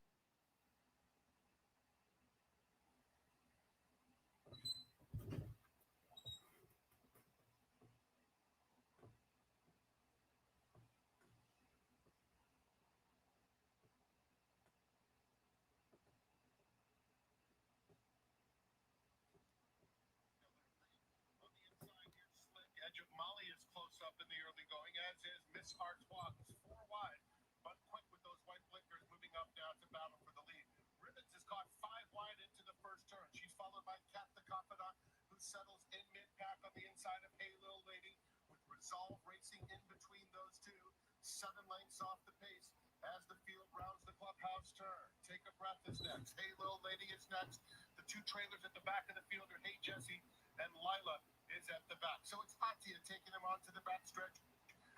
Speaker 3: R10 is 4 wide, but quick with those white blinkers moving up now to battle for the lead. Ribbons is caught 5 wide into the first turn. She's followed by Cat the Confidant, who settles in mid-pack on the inside of Hey Little Lady, with Resolve racing in between those two, 7 lengths off the pace as the field rounds the clubhouse turn. Take a Breath is next. Hey Little Lady is next. The 2 trailers at the back of the field are Hey Jessie and Lila is at the back. So it's Anita taking them onto the back stretch,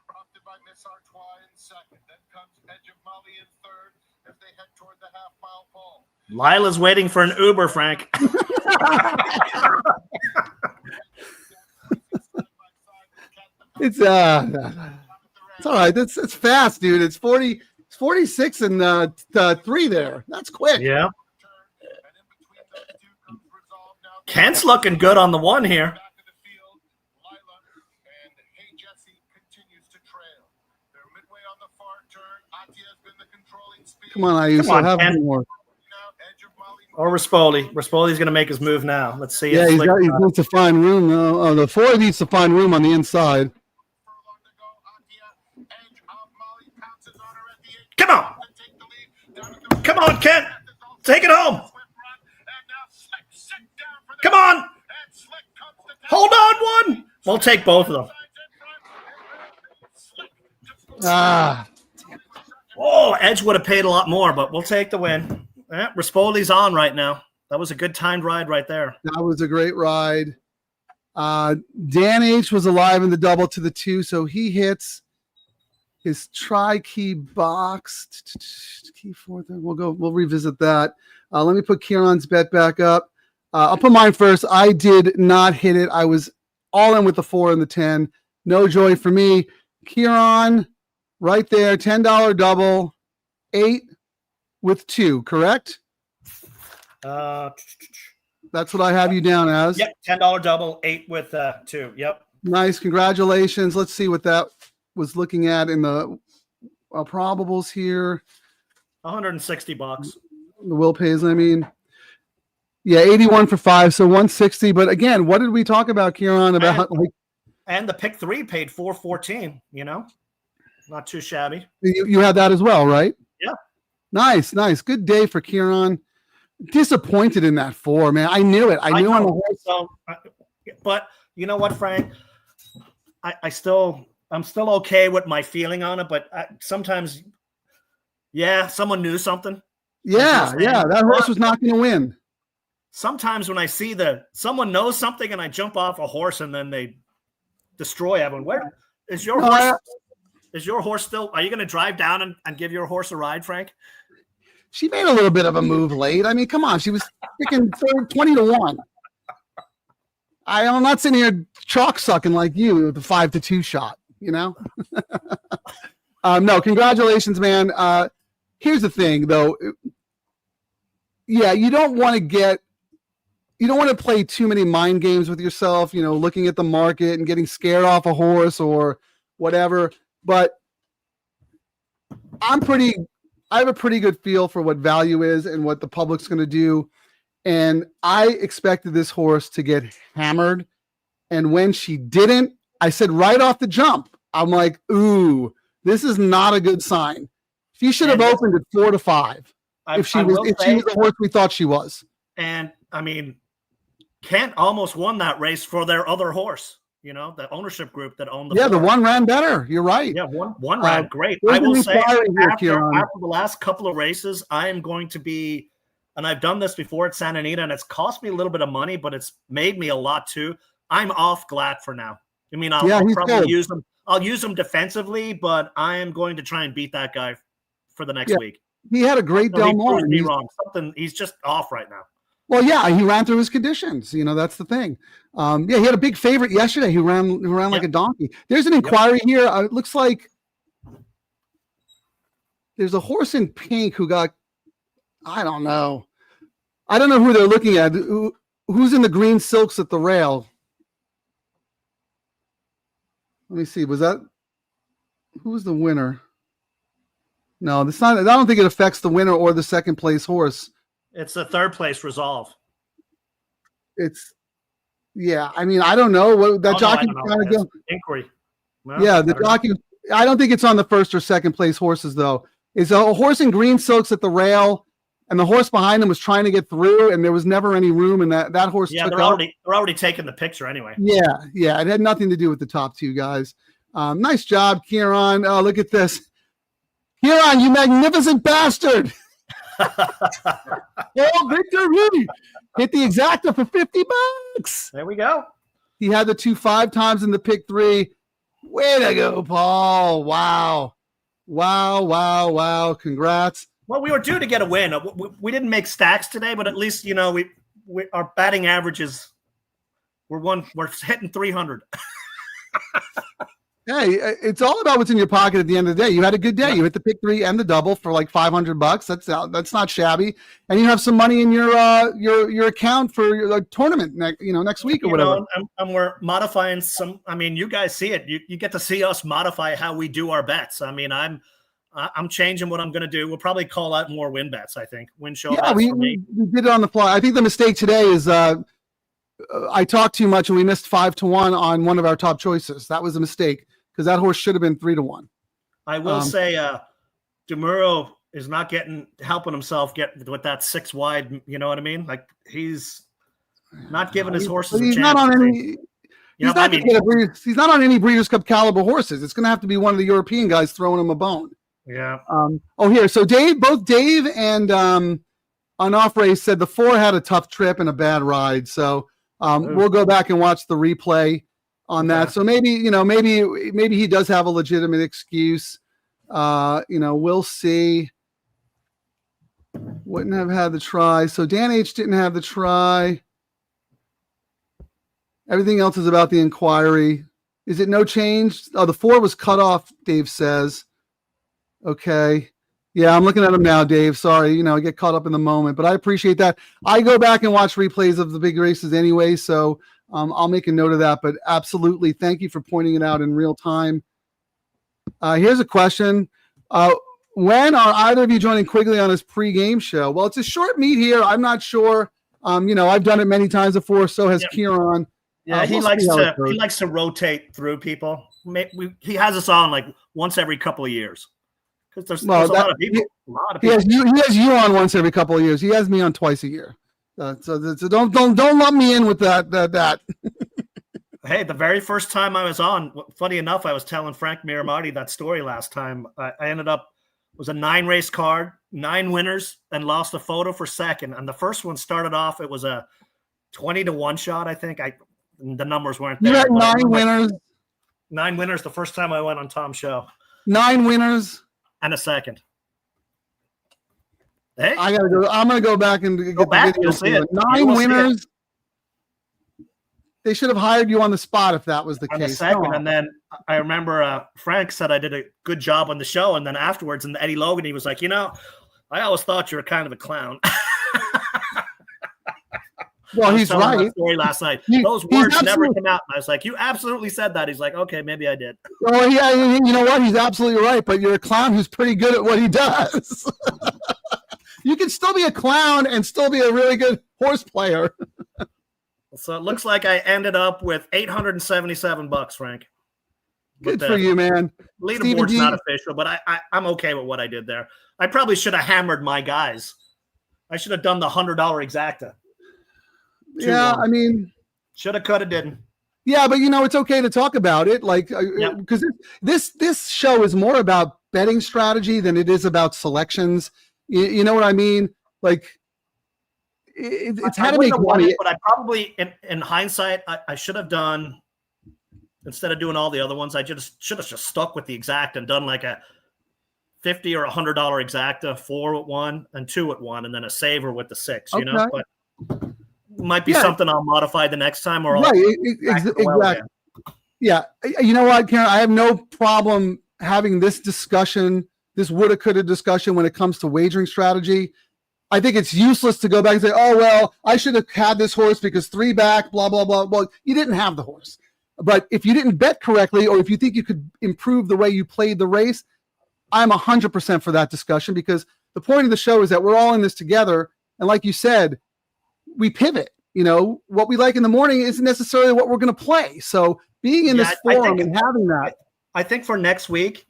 Speaker 3: prompted by Miss R10 in second. Then comes Edge of Molly in third as they head toward the half-mile pole.
Speaker 2: Lila's waiting for an Uber, Frank.
Speaker 1: It's all right. It's fast, dude. It's 46 and 3 there. That's quick.
Speaker 2: Yeah. Kent's looking good on the 1 here.
Speaker 1: Come on, Ayuso, have more.
Speaker 2: Or Rispoli. Rispoli's going to make his move now. Let's see.
Speaker 1: Yeah, he needs to find room. The 4 needs to find room on the inside.
Speaker 2: Come on. Come on, Kent. Take it home. Come on. Hold on, 1. We'll take both of them.
Speaker 1: Ah,
Speaker 2: Oh, Edge would have paid a lot more, but we'll take the win. Rispoli's on right now. That was a good timed ride right there.
Speaker 1: that was a great ride. Dan H was alive in the double to the 2, so he hits his tri-key box. Key 4. We'll revisit that. Let me put Kieran's bet back up. I'll put mine first. I did not hit it. I was all in with the 4 and the 10. No joy for me. Kieran, right there, $10 double, 8 with 2, correct? That's what I have you down as.
Speaker 2: Yep, $10 double, 8 with 2. Yep.
Speaker 1: Nice, congratulations. Let's see what that was looking at in the probables here.
Speaker 2: $160.
Speaker 1: The will pays, I mean. Yeah, 81 for 5, so 160. But again, what did we talk about, Kieran? About
Speaker 2: and the pick 3 paid $414. Not too shabby.
Speaker 1: You had that as well, right?
Speaker 2: Yeah.
Speaker 1: Nice. Good day for Kieran. Disappointed in that 4, man. I knew it. I knew on the horse.
Speaker 2: So, but you know what, Frank? I'm still okay with my feeling on it, but sometimes, someone knew something.
Speaker 1: Yeah, that horse was not going to win.
Speaker 2: Sometimes when I see someone knows something and I jump off a horse and then they destroy everyone. Where is your horse? Is your horse still? Are you going to drive down and give your horse a ride, Frank?
Speaker 1: She made a little bit of a move late. I mean, come on. She was freaking 20 to 1. I'm not sitting here chalk sucking like you with the 5 to 2 shot, No, congratulations, man. Here's the thing, though. Yeah, you don't want to play too many mind games with yourself, looking at the market and getting scared off a horse or whatever. But I have a pretty good feel for what value is and what the public's going to do. And I expected this horse to get hammered. And when she didn't, I said right off the jump, I'm like, ooh, this is not a good sign. She should have opened at 4 to 5 if she was the horse we thought she was.
Speaker 2: And I mean, Kent almost won that race for their other horse. The ownership group that owned the
Speaker 1: the one ran better. You're right.
Speaker 2: Yeah, one ran great. I will say after the last couple of races, I am going to be, and I've done this before at Santa Anita, and it's cost me a little bit of money, but it's made me a lot too. I'm off Glatt for now. I mean, I'll probably use them. I'll use them defensively, but I am going to try and beat that guy for the next week.
Speaker 1: He had a great Del Mar.
Speaker 2: He's just off right now.
Speaker 1: Well, yeah, he ran through his conditions. That's the thing. He had a big favorite yesterday who ran like a donkey. There's an inquiry here. It looks like there's a horse in pink who got, I don't know who they're looking at. Who's in the green silks at the rail? Let me see. Who was the winner? No, that's not. I don't think it affects the winner or the second place horse.
Speaker 2: It's the third place resolve.
Speaker 1: I mean, I don't know what that jockey trying to go.
Speaker 2: Inquiry. Well,
Speaker 1: the jockey. I don't think it's on the first or second place horses though. It's a horse in green silks at the rail, and the horse behind him was trying to get through, and there was never any room, and that horse.
Speaker 2: Yeah, they're already taking the picture anyway.
Speaker 1: Yeah. It had nothing to do with the top 2 guys. Nice job, Kieran. Oh, look at this, Kieran, you magnificent bastard. Victory! Hit the exacta for $50.
Speaker 2: There we go.
Speaker 1: He had the 2 5 times in the pick 3. Way to go, Paul. Wow. Congrats.
Speaker 2: Well, we were due to get a win. We didn't make stacks today, but at least, our batting averages we're hitting 300.
Speaker 1: Hey, it's all about what's in your pocket at the end of the day. You had a good day. You hit the pick 3 and the double for like $500. That's not shabby. And you have some money in your account for your tournament next week or whatever.
Speaker 2: And we're modifying some. I mean, you guys see it. You get to see us modify how we do our bets. I mean, I'm changing what I'm going to do. We'll probably call out more win bets. I think win show. Yeah,
Speaker 1: we did it on the fly. I think the mistake today is I talked too much and we missed 5 to 1 on one of our top choices. That was a mistake. Because that horse should have been 3 to 1.
Speaker 2: I will say, DeMuro is not helping himself get with that 6 wide. You know what I mean? Like he's not giving his horses a chance.
Speaker 1: He's not he's not on any Breeders' Cup caliber horses. It's going to have to be one of the European guys throwing him a bone.
Speaker 2: Yeah.
Speaker 1: Here. So both Dave and Onofre said the 4 had a tough trip and a bad ride. So we'll go back and watch the replay on that. So maybe he does have a legitimate excuse. We'll see. Wouldn't have had the try. So Dan H didn't have the try. Everything else is about the inquiry. Is it no change? Oh, the 4 was cut off, Dave says. Okay. Yeah, I'm looking at him now, Dave. Sorry, I get caught up in the moment, but I appreciate that. I go back and watch replays of the big races anyway, so I'll make a note of that. But absolutely, thank you for pointing it out in real time. Here's a question. When are either of you joining Quigley on his pregame show? Well, it's a short meet here. I'm not sure. I've done it many times before. So has Kieran.
Speaker 2: Yeah, he likes to rotate through people. He has us on like once every couple of years because there's a lot of people. He has you on once every couple of years. He has me on twice a year. So don't lump me in with that.
Speaker 1: Hey,
Speaker 2: the very first time I was on, funny enough, I was telling Frank Miramarty that story last time. I ended up, it was a 9-race card, 9 winners, and lost a photo for second. And the first one started off, it was a 20-1 shot, I think. The numbers weren't there.
Speaker 1: You had 9 winners?
Speaker 2: 9 winners the first time I went on Tom's show.
Speaker 1: 9 winners?
Speaker 2: And a second. Hey,
Speaker 1: I'm gonna go back and get
Speaker 2: the video.
Speaker 1: You'll see it. 9 winners. They should have hired you on the spot if that was the case.
Speaker 2: Second, and then I remember Frank said I did a good job on the show, and then afterwards, in the Eddie Logan, he was like, I always thought you were kind of a clown.
Speaker 1: Well, he's right.
Speaker 2: That story last night. Those words never came out. And I was like, you absolutely said that. He's like, okay, maybe I did.
Speaker 1: Well, yeah, you know what? He's absolutely right. But you're a clown who's pretty good at what he does. You can still be a clown and still be a really good horse player.
Speaker 2: So it looks like I ended up with $877, Frank.
Speaker 1: Good for you, man.
Speaker 2: Leaderboard's not official, but I'm okay with what I did there. I probably should have hammered my guys. I should have done the $100 exacta.
Speaker 1: Yeah, I mean,
Speaker 2: shoulda, coulda, didn't.
Speaker 1: Yeah, but it's okay to talk about it, because this show is more about betting strategy than it is about selections. You know what I mean? Like, it's how to make money.
Speaker 2: But I probably, in hindsight, I should have done, instead of doing all the other ones, I just should have just stuck with the exact and done like a $50 or $100 exacta, 4 at 1 and 2 at 1, and then a saver with the 6.
Speaker 1: Okay.
Speaker 2: But might be something I'll modify the next time, or
Speaker 1: exactly. Yeah, you know what, Karen? I have no problem having this discussion, this woulda coulda discussion when it comes to wagering strategy. I think it's useless to go back and say, oh, well, I should have had this horse because 3 back, blah, blah, blah. Well, you didn't have the horse. But if you didn't bet correctly, or if you think you could improve the way you played the race, I'm 100% for that discussion, because the point of the show is that we're all in this together. And like you said, we pivot. What we like in the morning isn't necessarily what we're going to play. So being in this forum and having that.
Speaker 2: I think for next week,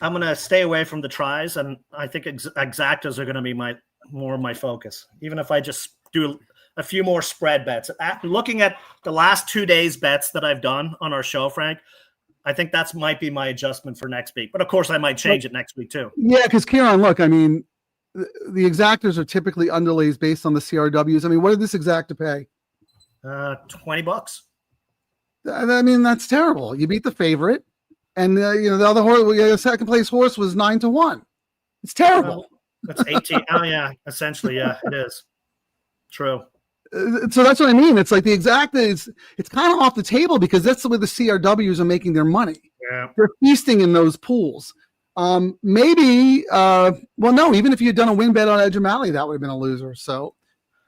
Speaker 2: I'm going to stay away from the tries. And I think exactas are going to be more of my focus, even if I just do a few more spread bets. Looking at the last 2 days bets that I've done on our show, Frank, I think that might be my adjustment for next week. But of course, I might change it next week too.
Speaker 1: Yeah, because Kieran, look, I mean, the exactors are typically underlays based on the CRWs. I mean, what did this exacta pay?
Speaker 2: $20.
Speaker 1: I mean, that's terrible. You beat the favorite, and the other horse, the second place horse, was 9-1. It's terrible.
Speaker 2: That's 18. Oh yeah, essentially, yeah, it is. True.
Speaker 1: So that's what I mean. It's like the exacta it's kind of off the table, because that's the way the CRWs are making their money.
Speaker 2: Yeah,
Speaker 1: they're feasting in those pools. Maybe, no, even if you had done a win bet on Edge O'Malley, that would have been a loser. So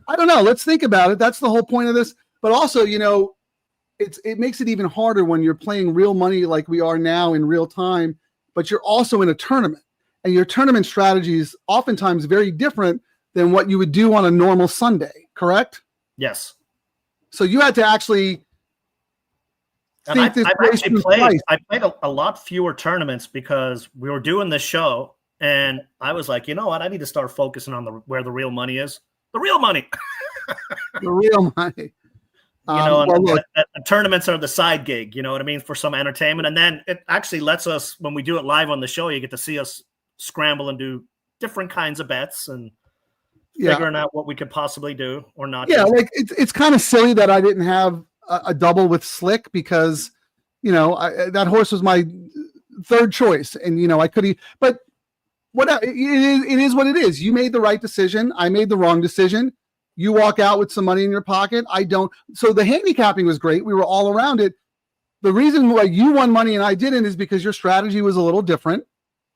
Speaker 1: I don't know. Let's think about it. That's the whole point of this. But also, it makes it even harder when you're playing real money like we are now in real time, but you're also in a tournament, and your tournament strategy is oftentimes very different than what you would do on a normal Sunday. Correct?
Speaker 2: Yes.
Speaker 1: So you had to actually.
Speaker 2: And I played a lot fewer tournaments because we were doing this show, and I was like, you know what? I need to start focusing on where the real money is. The real money.
Speaker 1: The real money.
Speaker 2: The tournaments are the side gig, you know what I mean, for some entertainment. And then it actually lets us, when we do it live on the show, you get to see us scramble and do different kinds of bets and figuring out what we could possibly do or not.
Speaker 1: Yeah, like it's kind of silly that I didn't have a double with Slick because, that horse was my third choice, and I could. But what it is what it is. You made the right decision. I made the wrong decision. You walk out with some money in your pocket. I don't. So the handicapping was great. We were all around it. The reason why you won money and I didn't is because your strategy was a little different,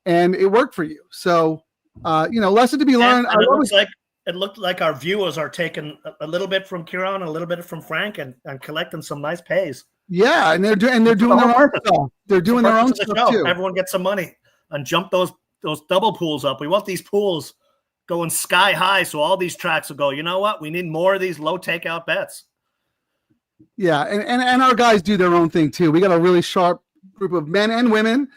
Speaker 1: and it worked for you. So, lesson to be learned.
Speaker 2: It looked like our viewers are taking a little bit from Kieran, a little bit from Frank, and collecting some nice pays.
Speaker 1: Yeah, and they're doing their own stuff. They're doing their own stuff too.
Speaker 2: Everyone gets some money and jump those double pools up. We want these pools going sky high, so all these tracks will go, you know what? We need more of these low takeout bets. Yeah,
Speaker 1: and our guys do their own thing too. We got a really sharp group of men and women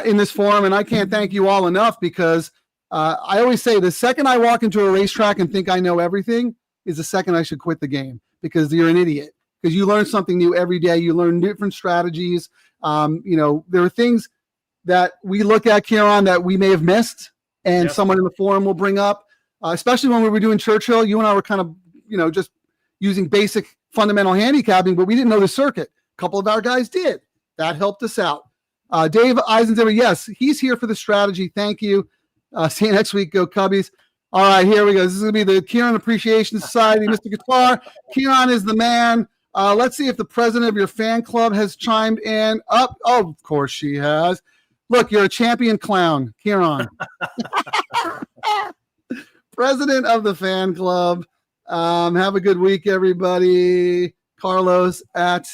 Speaker 1: in this forum, and I can't thank you all enough because I always say the second I walk into a racetrack and think I know everything is the second I should quit the game because you're an idiot. Because you learn something new every day. You learn different strategies. There are things that we look at, Kieran, that we may have missed, and someone in the forum will bring up, especially when we were doing Churchill. You and I were kind of, just using basic fundamental handicapping, but we didn't know the circuit. A couple of our guys did. That helped us out. Dave Eisenhower, yes, he's here for the strategy. Thank you. See you next week. Go Cubbies. All right, here we go. This is going to be the Kieran Appreciation Society. Mr. Guitar, Kieran is the man. Let's see if the president of your fan club has chimed in. Oh, of course she has. Look, you're a champion clown, Kieran. President of the fan club. Have a good week, everybody. Carlos, at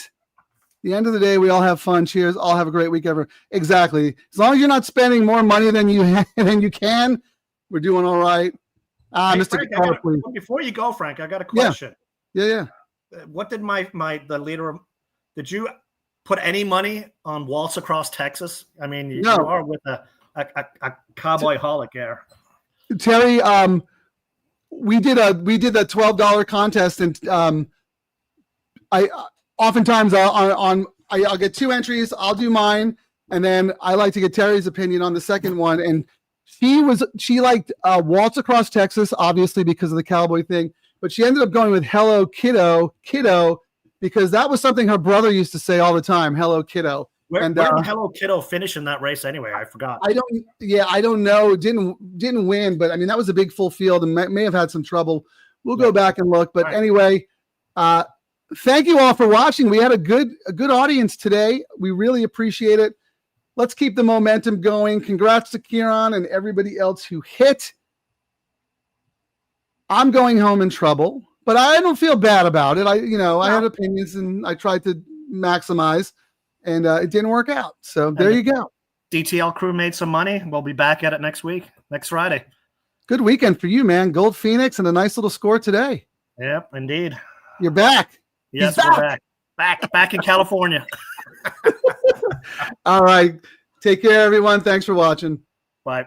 Speaker 1: the end of the day, we all have fun. Cheers. All have a great week ever. Exactly. As long as you're not spending more money than you can, we're doing all right.
Speaker 2: Hey,
Speaker 1: Mr.
Speaker 2: Frank,
Speaker 1: Guitar, please.
Speaker 2: Before you go, Frank, I got a question.
Speaker 1: Yeah.
Speaker 2: What did the leader? Did you put any money on Waltz Across Texas? I mean, you are with a cowboy holic there.
Speaker 1: Terry, we did the $12 contest, and I oftentimes I'll get two entries. I'll do mine, and then I like to get Terry's opinion on the second one. And she liked Waltz Across Texas, obviously because of the cowboy thing. But she ended up going with Hello Kiddo, because that was something her brother used to say all the time. Hello Kiddo.
Speaker 2: Where did Hello Kiddo finish in that race anyway? I forgot.
Speaker 1: I don't know. Didn't win, but I mean that was a big full field and may have had some trouble. We'll go back and look. But anyway, thank you all for watching. We had a good audience today. We really appreciate it. Let's keep the momentum going. Congrats to Kieran and everybody else who hit. I'm going home in trouble, but I don't feel bad about it. I had opinions and I tried to maximize, and it didn't work out. So there you go.
Speaker 2: DTL crew made some money. We'll be back at it next Friday.
Speaker 1: Good weekend for you, man. Gold Phoenix and a nice little score today.
Speaker 2: Yep, indeed.
Speaker 1: You're back.
Speaker 2: Yes, we're back. Back in California.
Speaker 1: All right. Take care, everyone. Thanks for watching.
Speaker 2: Bye.